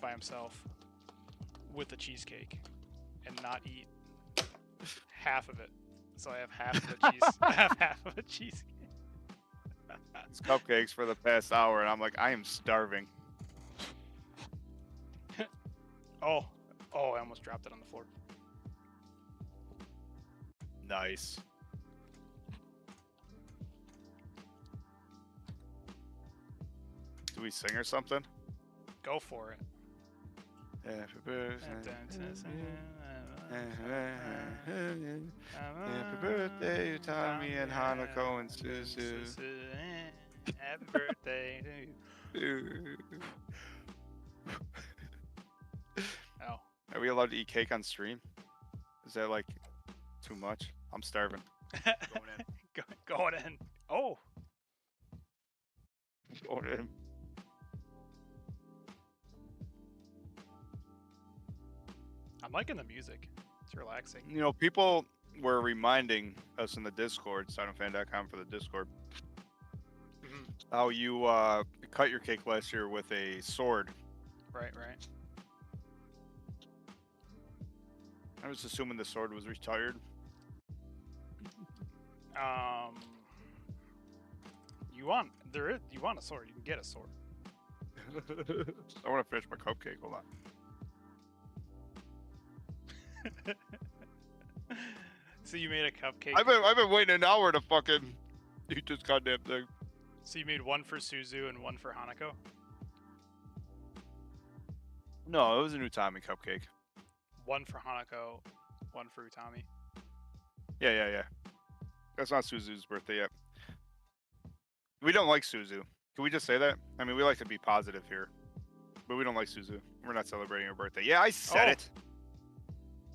by himself with a cheesecake and not eat half of it. So I have half of the cheese. I have half of a cheesecake. It's cupcakes for the past hour, and I'm like, I am starving. Oh, I almost dropped it on the floor. Nice. Do we sing or something? Go for it. Happy birthday. Happy birthday, Utami and Hanako and Suzu. Happy birthday to you. Oh. Are we allowed to eat cake on stream? Is that like Too much. I'm starving. Going in. Going in. Oh. Going in. I'm liking the music. It's relaxing. You know, people were reminding us in the Discord, StardomFan.com for the Discord, how you cut your cake last year with a sword. Right. I was assuming the sword was retired. You want a sword? You can get a sword. I want to finish my cupcake. Hold on. So you made a cupcake. I've been waiting an hour to fucking eat this goddamn thing. So you made one for Suzu and one for Hanako? No, it was an Utami cupcake. One for Hanako, one for Utami. Yeah. That's not Suzu's birthday yet. We don't like Suzu. Can we just say that? I mean, we like to be positive here, but we don't like Suzu. We're not celebrating her birthday. Yeah, I said it.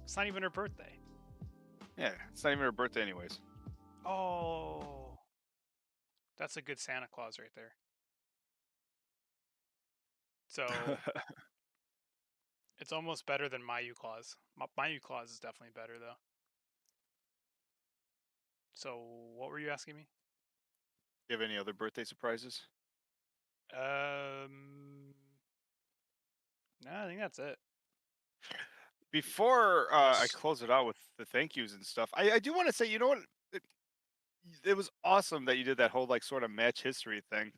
It's not even her birthday. Yeah, it's not even her birthday anyways. Oh. That's a good Santa Claus right there. So it's almost better than Mayu Claus. Mayu Claus is definitely better though. So what were you asking me? Do you have any other birthday surprises? No, I think that's it. Before I close it out with the thank yous and stuff, I do want to say, you know what? It was awesome that you did that whole like sort of match history thing.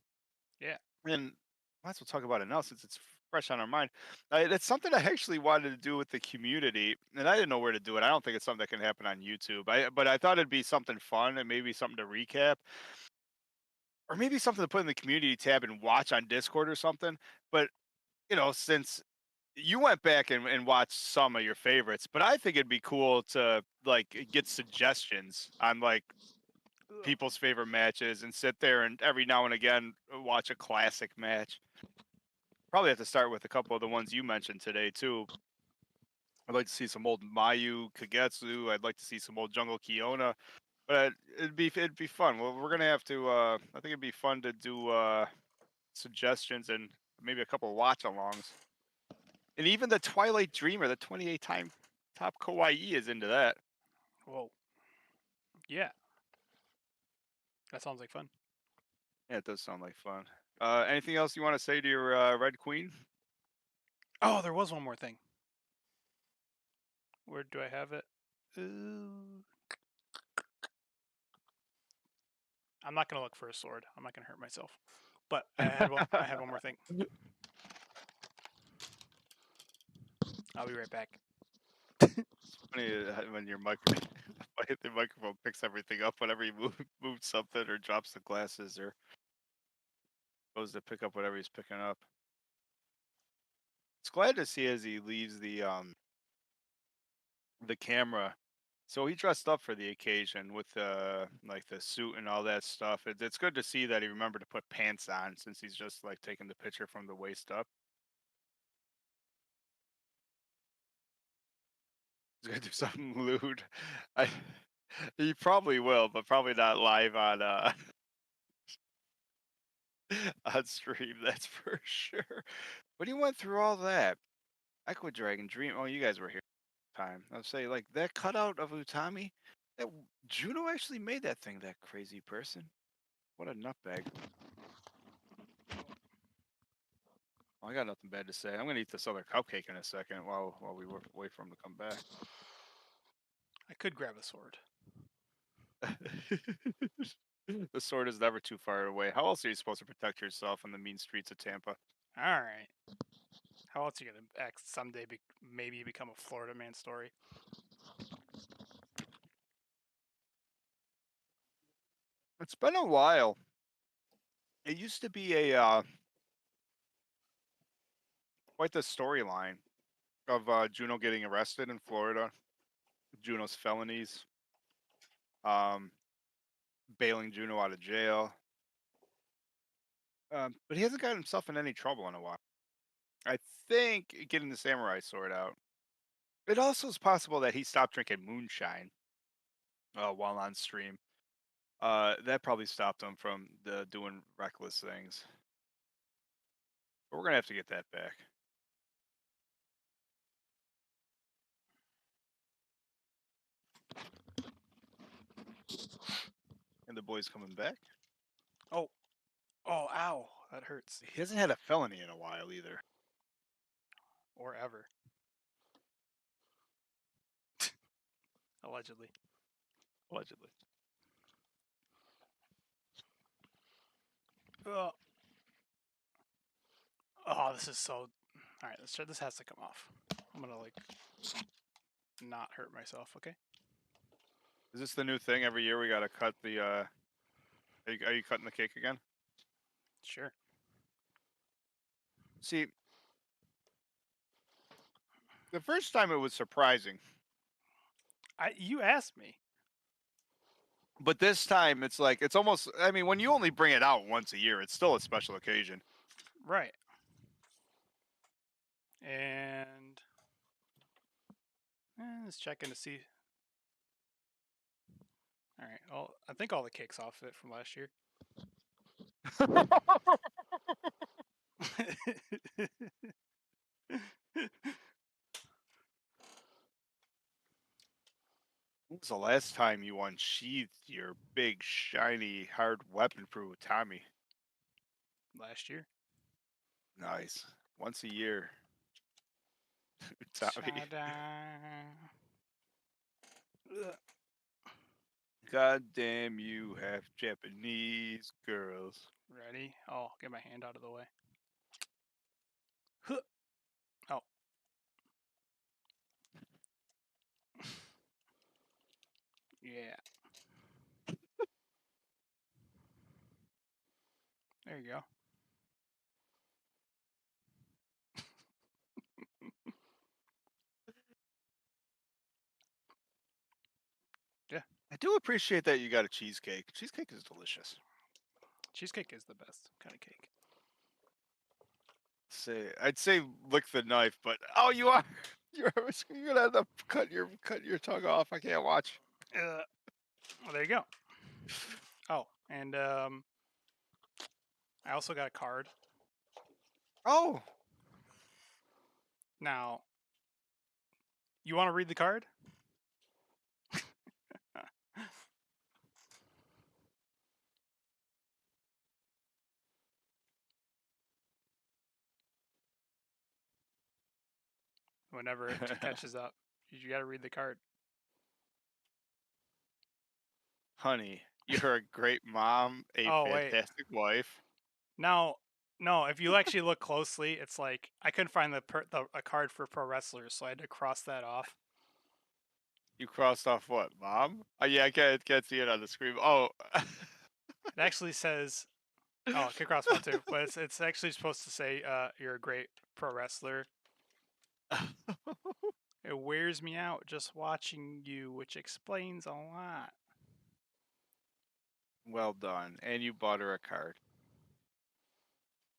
Yeah. And might as well talk about it now since it's fresh on our mind. It's something I actually wanted to do with the community, and I didn't know where to do it. I don't think it's something that can happen on YouTube. But I thought it'd be something fun and maybe something to recap, or maybe something to put in the community tab and watch on Discord or something. But you know, since you went back and watched some of your favorites, but I think it'd be cool to like get suggestions on like people's favorite matches and sit there and every now and again watch a classic match. Probably have to start with a couple of the ones you mentioned today too. I'd like to see some old Mayu Kagetsu. I'd like to see some old Jungle Kiona, but it'd be fun. Well, we're gonna have to. I think it'd be fun to do suggestions and maybe a couple of watch-alongs. And even the Twilight Dreamer, the 28-time top kawaii, is into that. Whoa. Yeah. That sounds like fun. Yeah, it does sound like fun. Anything else you want to say to your Red Queen? Oh, there was one more thing. Where do I have it? I'm not going to look for a sword. I'm not going to hurt myself. But I had one more thing. I'll be right back. It's funny when your the microphone picks everything up whenever you move something or drops the glasses or goes to pick up whatever he's picking up. It's glad to see as he leaves the camera. So he dressed up for the occasion with like the suit and all that stuff. It's good to see that he remembered to put pants on since he's just like taking the picture from the waist up. He's gonna do something lewd. He probably will, but probably not live on on stream. That's for sure. But he went through all that. Aqua Dragon Dream. Oh, you guys were here time. I'll say like that cutout of Utami. That Juno actually made that thing. That crazy person. What a nutbag. Well, I got nothing bad to say. I'm gonna eat this other cupcake in a second while we wait for him to come back. I could grab a sword. The sword is never too far away. How else are you supposed to protect yourself in the mean streets of Tampa? All right. How else are you gonna act someday? Maybe become a Florida man story. It's been a while. It used to be a quite the storyline of Juno getting arrested in Florida, Juno's felonies, bailing Juno out of jail. But he hasn't gotten himself in any trouble in a while. I think getting the samurai sword out. It also is possible that he stopped drinking moonshine. while on stream. That probably stopped him from doing reckless things. But we're gonna have to get that back. And the boy's coming back. Oh, ow, that hurts. He hasn't had a felony in a while either, or ever. Allegedly. Oh, this is so. All right, let's try. This has to come off. I'm gonna not hurt myself. Okay. Is this the new thing? Every year we gotta cut the. Are you cutting the cake again? Sure. See, the first time it was surprising. You asked me. But this time it's like it's almost. I mean, when you only bring it out once a year, it's still a special occasion. Right. And let's check in to see. All right. Well, I think all the cake's off it from last year. When was the last time you unsheathed your big, shiny, hard weapon for Utami? Last year. Nice. Once a year. Utami. God damn you, half Japanese girls. Ready? Oh, get my hand out of the way. Huh. Oh. Yeah. There you go. Yeah. I do appreciate that you got a cheesecake. Cheesecake is delicious. Cheesecake is the best kind of cake. I'd say lick the knife, but oh, you're gonna end up cutting your tongue off. I can't watch. Well, there you go. Oh, and I also got a card. Oh. Now, you want to read the card? Whenever it catches up, you got to read the card. Honey, you're a great mom, a fantastic wife. Now, no, if you actually look closely, it's like I couldn't find a card for pro wrestlers, so I had to cross that off. You crossed off what, mom? Oh yeah, I can't see it on the screen. Oh. It actually says, oh, I could cross one too, but it's actually supposed to say you're a great pro wrestler. It wears me out just watching you, which explains a lot. Well done. And you bought her a card.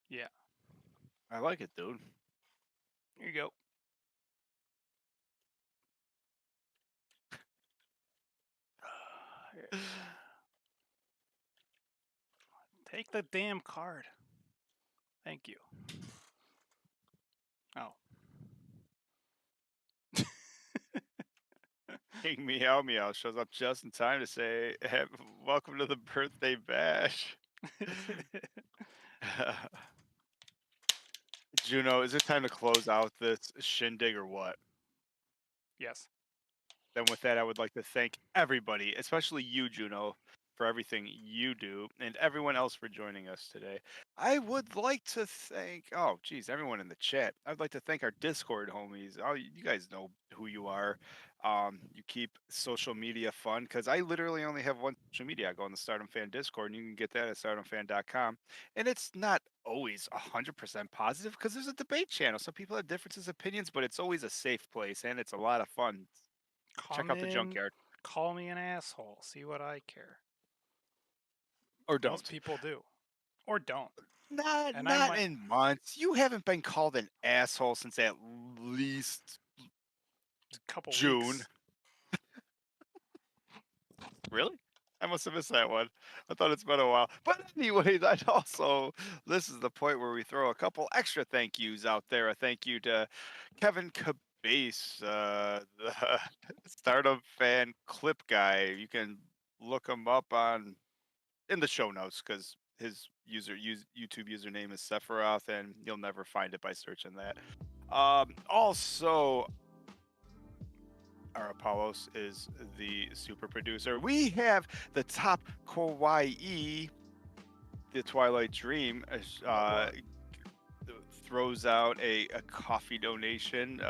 Yeah. I like it, dude. Here you go. Take the damn card. Thank you. Oh. King Meow Meow shows up just in time to say, welcome to the birthday bash. Juno, is it time to close out this shindig or what? Yes. Then with that, I would like to thank everybody, especially you, Juno, for everything you do, and everyone else for joining us today. I would like to thank, everyone in the chat. I'd like to thank our Discord homies. Oh, you guys know who you are. You keep social media fun, because I literally only have one social media. I go on the Stardom Fan Discord, and you can get that at stardomfan.com. And it's not always 100% positive, because there's a debate channel. Some people have differences, opinions, but it's always a safe place, and it's a lot of fun. Check out the junkyard. Call me an asshole. See what I care. Or don't. Most people do. Or don't. Not in months. You haven't been called an asshole since at least a couple June. Weeks. Really? I must have missed that one. I thought it's been a while. But anyways, I'd also, this is the point where we throw a couple extra thank yous out there. A thank you to Kevin Cabase, the Stardom fan clip guy. You can look him up on in the show notes because his YouTube username is Sephiroth, and you'll never find it by searching that. Also, our Apollos is the super producer. We have the top kawaii, the Twilight Dream, throws out a coffee donation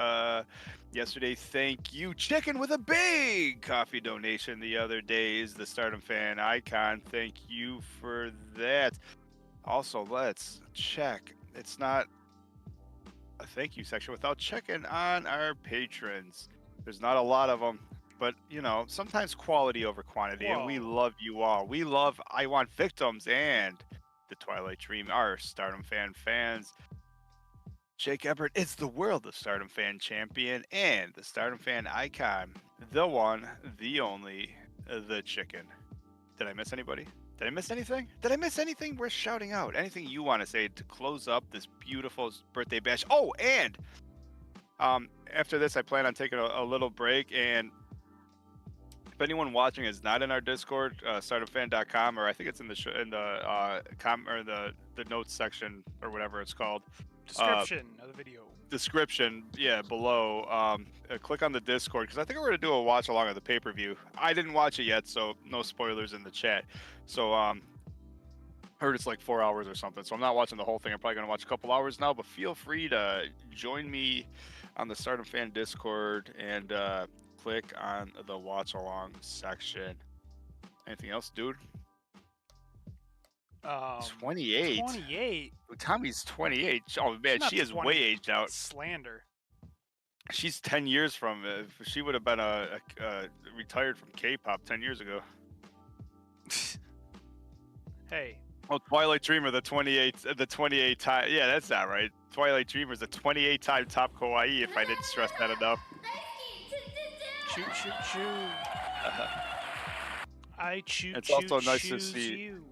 yesterday. Thank you, Chicken, with a big coffee donation the other day is the Stardom fan icon. Thank you for that. Also, let's check. It's not a thank you section without checking on our patrons. There's not a lot of them, but you know, sometimes quality over quantity. Whoa. And we love you all. We love I Want Victims and the Twilight Dream, our Stardom fans. Jake Ebert is the World of Stardom fan champion and the Stardom fan icon, the one, the only, the Chicken. Did I miss anybody? Did I miss anything? Did I miss anything worth shouting out? Anything you want to say to close up this beautiful birthday bash? Oh, and after this, I plan on taking a little break. And if anyone watching is not in our Discord, stardomfan.com, or I think it's in the notes section or whatever it's called. Description of the video. Description, yeah, below. Click on the Discord because I think we're gonna do a watch along of the pay-per-view. I didn't watch it yet, so no spoilers in the chat. So heard it's like 4 hours or something, so I'm not watching the whole thing. I'm probably gonna watch a couple hours now, but feel free to join me on the Stardom fan Discord and click on the watch along section. Anything else, dude? 28. 28. Tommy's 28. Oh man, she is way aged out. Slander. She's 10 years from. She would have been retired from K-pop 10 years ago. Hey. Oh, Twilight Dreamer, the 28 time. Yeah, that's not right. Twilight Dreamer's a 28-time top kawaii. If I didn't stress that enough. Shoot, shoot, shoot. I choose. It's also nice to see. You.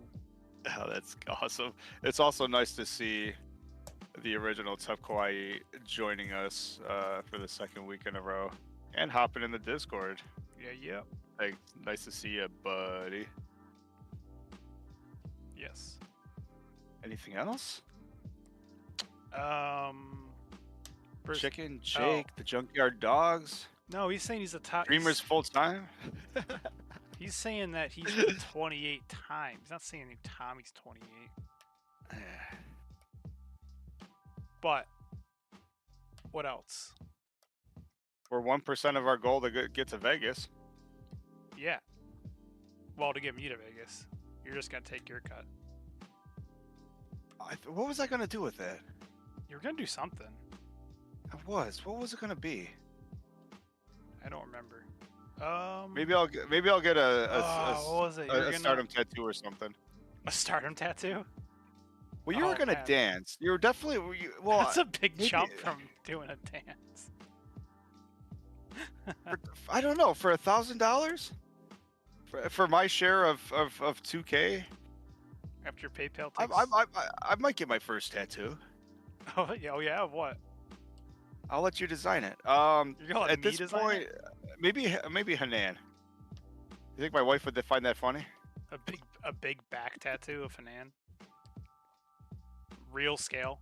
Oh, that's awesome. It's also nice to see the original Top Kawaii joining us for the second week in a row and hopping in the Discord. Yeah. Like, nice to see you, buddy. Yes. Anything else? Chicken, Jake, the Junkyard Dogs. No, he's saying he's a top. Dreamers full time. He's saying that he's been 28 times. He's not saying Tommy's 28. But what else? We're 1% of our goal to get to Vegas. Yeah. Well, to get me to Vegas, you're just gonna take your cut. What was I gonna do with that? You were gonna do something. I was. What was it gonna be? I don't remember. Maybe I'll get what was it? A Stardom tattoo or something. A Stardom tattoo? Well, you were gonna dance. You were definitely well. That's a big jump from doing a dance. I don't know, for $1,000 for my share of 2K. After your PayPal takes... I might get my first tattoo. Oh yeah, what? I'll let you design it. At this point, maybe Hanan. You think my wife would find that funny? A big back tattoo of Hanan. Real scale.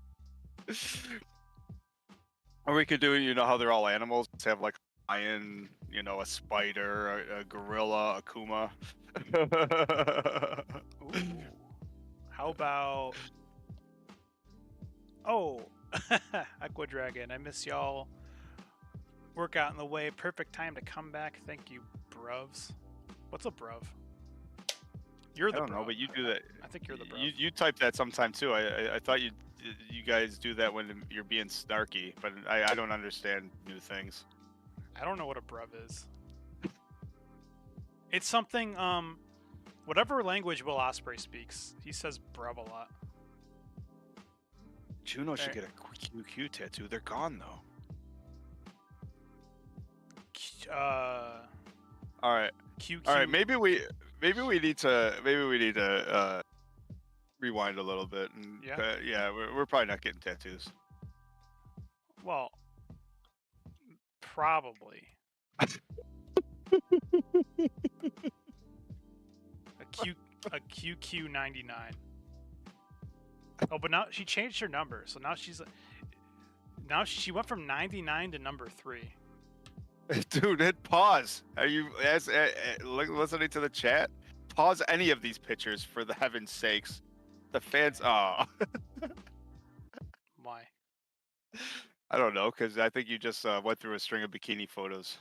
Or we could do, you know how they're all animals, have like a lion, you know, a spider, a gorilla, a kuma. How about... Oh, Aqua Dragon, I miss y'all. Workout in the way, perfect time to come back. Thank you, bruvs. What's a bruv? You're the I don't know, but you do that. I think you're the bruv. You type that sometime too. I thought you guys do that when you're being snarky, but I don't understand new things. I don't know what a bruv is. It's something, whatever language Will Ospreay speaks, he says bruv a lot. Juno should get a QQ tattoo. They're gone though. All right. QQ. All right, maybe we need to rewind a little bit, and yeah, we're probably not getting tattoos. Well, probably. a QQ99. Oh, but now she changed her number, so now she went from 99 to number 3. Dude, hit pause. Are you listening to the chat? Pause any of these pictures for the heaven's sakes. The fans, Why? I don't know, because I think you just went through a string of bikini photos.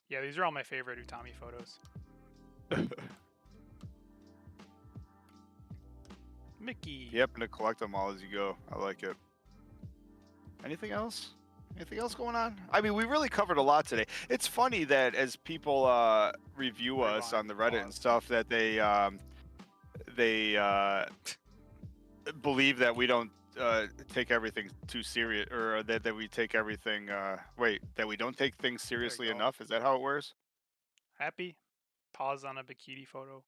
Yeah, these are all my favorite Utami photos. Mickey. Yep, and to collect them all as you go. I like it. Anything else? Anything else going on? I mean, we really covered a lot today. It's funny that as people review us on the Reddit and stuff, that they believe that we don't take everything too serious, or that we take everything. That we don't take things seriously enough. Is that how it works? Happy? Pause on a bikini photo.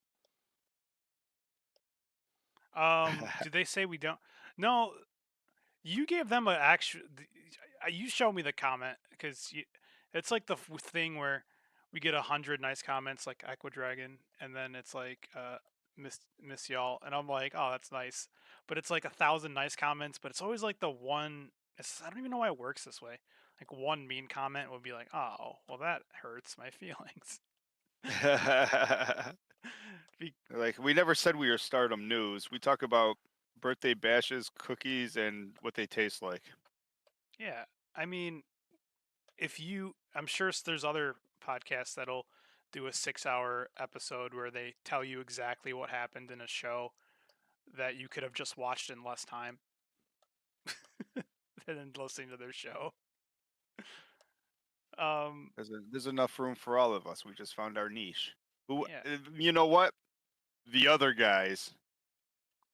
Did they say we don't? No, you gave them an actual. You showed me the comment because it's like the thing where we get 100 nice comments like Aqua Dragon, and then it's like miss y'all, and I'm like, oh, that's nice, but it's like 1,000 nice comments, but it's always like the one. I don't even know why it works this way. Like one mean comment would be like, oh, well that hurts my feelings. Like, we never said we were Stardom News. We talk about birthday bashes, cookies, and what they taste like. Yeah, I mean, I'm sure there's other podcasts that'll do a 6-hour episode where they tell you exactly what happened in a show that you could have just watched in less time than listening to their show. There's enough room for all of us. We just found our niche. You know what? The other guys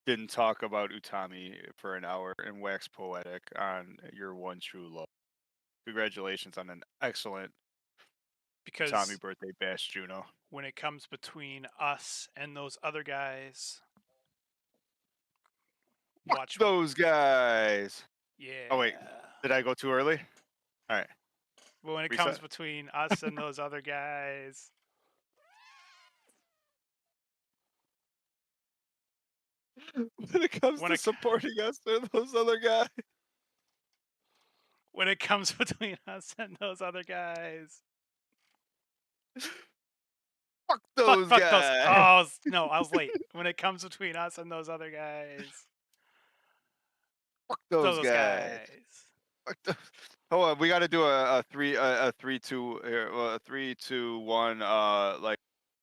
didn't talk about Utami for an hour and wax poetic on Your One True Love. Congratulations on an excellent Utami birthday bash, Juno. When it comes between us and those other guys, watch those guys. Yeah. Oh wait, did I go too early? All right. But when it comes between us and those other guys. When it comes to supporting us and those other guys. When it comes between us and those other guys. Fuck those guys. Oh, no, I was late. When it comes between us and those other guys. Fuck those guys. Fuck those. Hold on, we got to do a 3, 2, 1, like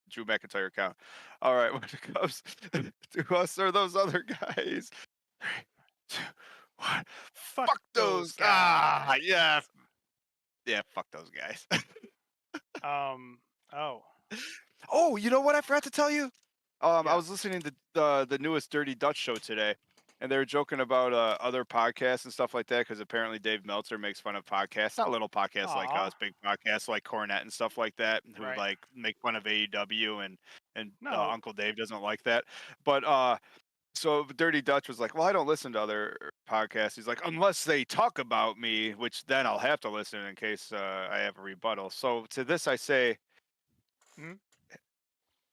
Drew McIntyre count. All right, when it comes to us or those other guys. 3, 2, 1. Fuck those guys. Ah, yeah. Yeah, fuck those guys. Oh, you know what I forgot to tell you? I was listening to the newest Dirty Dutch show today, and they were joking about other podcasts and stuff like that, because apparently Dave Meltzer makes fun of podcasts, not little podcasts like us, big podcasts like Cornette and stuff like that, who like make fun of AEW, and Uncle Dave doesn't like that. But so Dirty Dutch was like, well, I don't listen to other podcasts. He's like, unless they talk about me, which then I'll have to listen in case I have a rebuttal. So to this I say,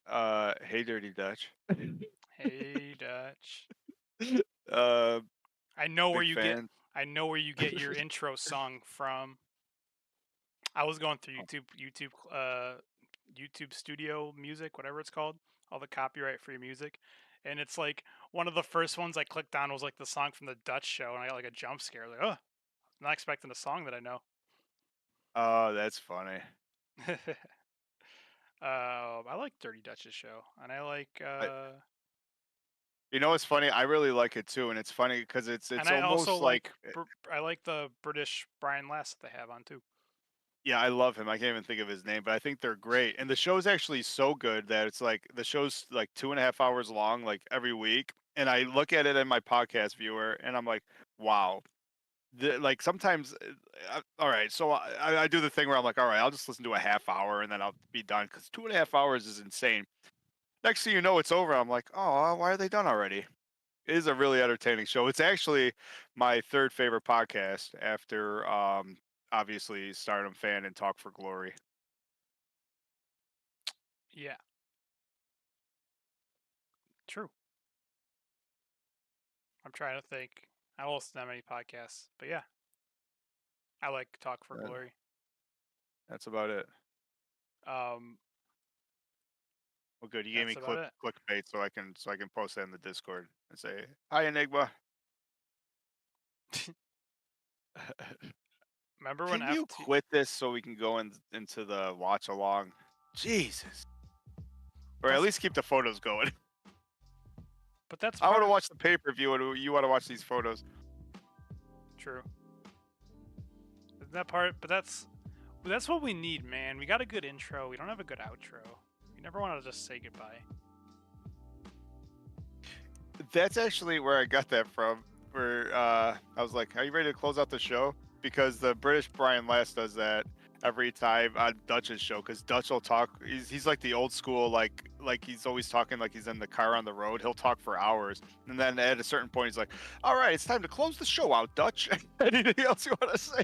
hey, Dirty Dutch. Hey, Dutch. I know where you get your intro song from. I was going through YouTube Studio Music, whatever it's called, all the copyright-free music, and it's like one of the first ones I clicked on was like the song from the Dutch show, and I got like a jump scare, like, oh, I'm not expecting a song that I know. Oh, that's funny. I like Dirty Dutch's show, and I like. You know what's funny? I really like it too, and it's funny because it's and I almost also like I like the British Brian Last that they have on too. Yeah, I love him. I can't even think of his name, but I think they're great. And the show's actually so good that it's like the show's like 2.5 hours long, like every week. And I look at it in my podcast viewer, and I'm like, wow, like sometimes, all right. So I do the thing where I'm like, all right, I'll just listen to a half hour and then I'll be done because 2.5 hours is insane. Next thing you know, it's over. I'm like, oh, why are they done already? It is a really entertaining show. It's actually my third favorite podcast after, obviously, Stardom Fan and Talk for Glory. Yeah. True. I'm trying to think. I don't listen to that many podcasts, but yeah, I like Talk for Glory. That's about it. Um, well, good. You gave me clickbait, so I can post that in the Discord and say, "Hi, Enigma." Remember when you quit this so we can go into the watch along? Jesus. Or at least keep the photos going. But that's I want to watch the pay-per-view, and you want to watch these photos. True. Isn't that part? But that's what we need, man. We got a good intro. We don't have a good outro. We never want to just say goodbye. That's actually where I got that from. Where I was like, "Are you ready to close out the show?" Because the British Brian Last does that every time on Dutch's show. Because Dutch will talk. He's like the old school, like he's always talking like he's in the car on the road. He'll talk for hours, and then at a certain point, he's like, "All right, it's time to close the show out, Dutch." Anything else you want to say?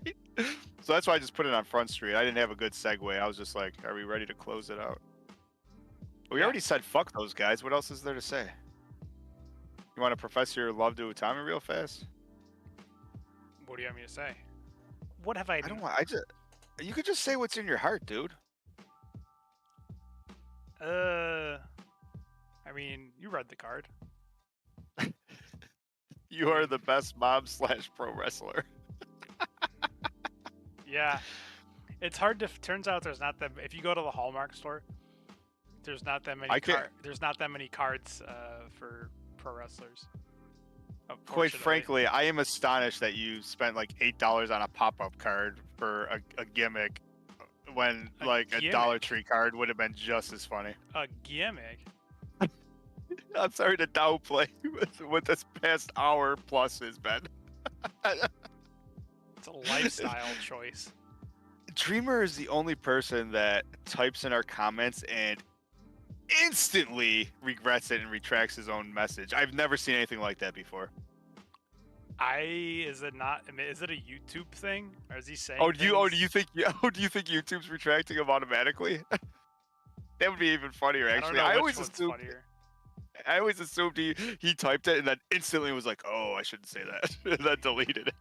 So that's why I just put it on Front Street. I didn't have a good segue. I was just like, "Are we ready to close it out?" We already said fuck those guys. What else is there to say? You want to profess your love to Utami real fast? What do you want me to say? What have I done? I don't want. You could just say what's in your heart, dude. I mean, you read the card. You are the best mom/pro wrestler. Yeah, it's hard to. Turns out there's not that. If you go to the Hallmark store, there's not that many. There's not that many cards for pro wrestlers. Quite frankly, I am astonished that you spent like $8 on a pop-up card for a gimmick, when a Dollar Tree card would have been just as funny. A gimmick. I'm sorry to downplay what this past hour plus has been. It's a lifestyle choice. Dreamer is the only person that types in our comments and instantly regrets it and retracts his own message. I've never seen anything like that before. Is it a YouTube thing, or is he saying? Do you think YouTube's retracting him automatically? That would be even funnier, actually. I always assumed he typed it and then instantly was like, "Oh, I shouldn't say that," and then deleted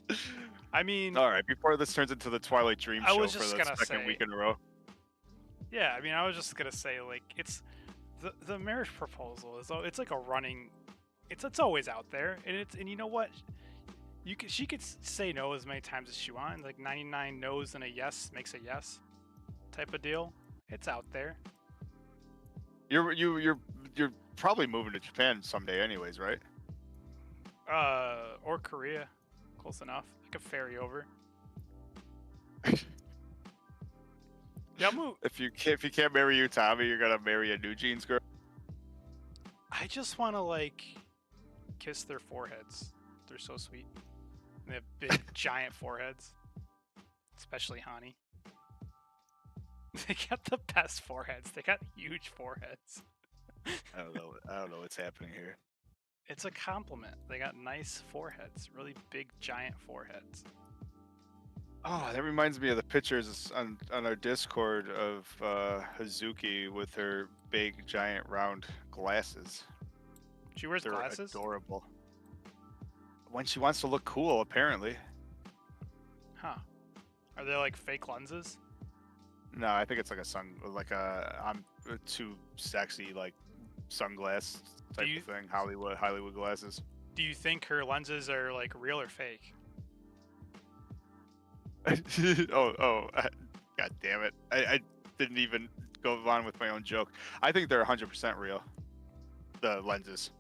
it. I mean, all right. Before this turns into the Twilight Dream show for the second week in a row. Yeah, I mean, I was just gonna say, like, it's the marriage proposal it's like a running, it's always out there, and you know what, she could say no as many times as she wants, like 99 no's and a yes makes a yes, type of deal. It's out there. You're probably moving to Japan someday, anyways, right? Or Korea, close enough. I could ferry over. Yeah, move. If you can't marry Utami, you're gonna marry a New Jeans girl. I just want to like kiss their foreheads. They're so sweet. They have big, giant foreheads, especially Hani. They got the best foreheads. They got huge foreheads. I don't know what's happening here. It's a compliment. They got nice foreheads, really big, giant foreheads. Oh, that reminds me of the pictures on our Discord of Hazuki with her big, giant, round glasses. She wears glasses? They're adorable. When she wants to look cool, apparently. Huh. Are they like fake lenses? No, I think it's like I'm too sexy, like sunglass type of thing. Hollywood glasses. Do you think her lenses are like real or fake? God damn it. I didn't even go on with my own joke. I think they're 100% real. The lenses.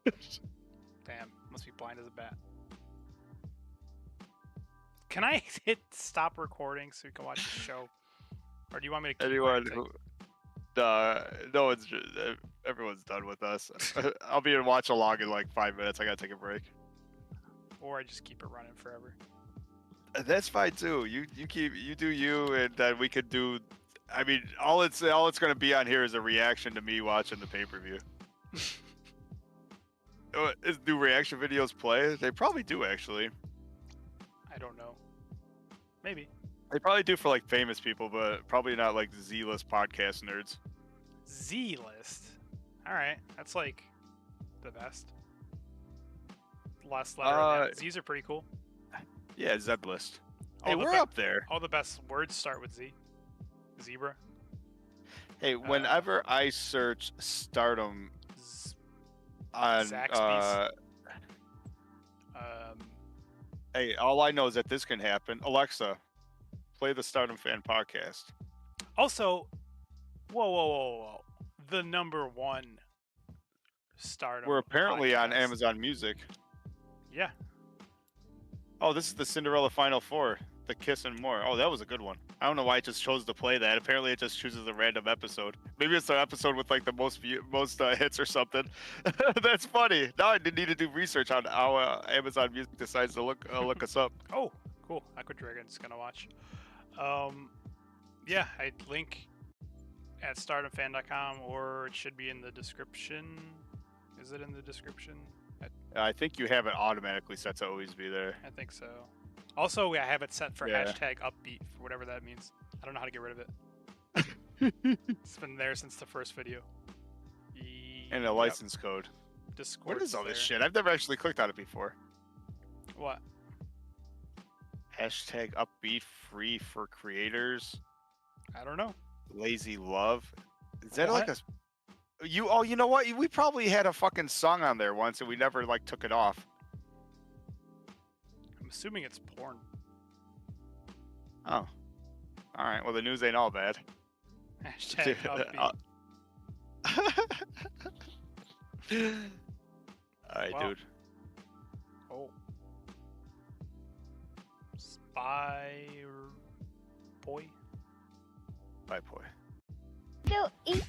Damn, must be blind as a bat. Can I hit stop recording so we can watch the show? Or do you want me to keep everyone's done with us. I'll be in watch along in like 5 minutes. I gotta take a break. or I just keep it running forever. That's fine too. You do you, and then we could do. I mean, all it's gonna be on here is a reaction to me watching the pay-per-view. Do reaction videos play? They probably do, actually. I don't know. Maybe. They probably do for like famous people, but probably not like Z-list podcast nerds. Z-list? Alright, that's like the best. Last letter. Z's are pretty cool. Yeah, Z-list. Hey, we're up there. All the best words start with Z. Zebra. Hey, whenever I search Stardom on hey, all I know is that this can happen. Alexa, play the Stardom Fan podcast. Also, whoa. The #1 Stardom. We're apparently podcast. on Amazon Music. Yeah. Oh, this is the Cinderella Final Four. The Kiss and More. Oh, that was a good one. I don't know why it just chose to play that. Apparently, it just chooses a random episode. Maybe it's the episode with like the most hits or something. That's funny. Now I need to do research on how Amazon Music decides to look us up. Oh, cool. Aqua Dragon's gonna watch. Yeah, I link at stardomfan.com, or it should be in the description. Is it in the description? I think you have it automatically set to always be there. I think so. Also, I have it set for hashtag upbeat, for whatever that means. I don't know how to get rid of it. It's been there since the first video. And a license code. Discord. What is all this shit? I've never actually clicked on it before. What? Hashtag upbeat free for creators. I don't know. Lazy love. Is that like a... you know what? We probably had a fucking song on there once and we never like took it off. I'm assuming it's porn. Oh. Alright, well the news ain't all bad. Hashtag upbeat. Alright, dude. Oh. Spy boy? Bye, boy. So eager.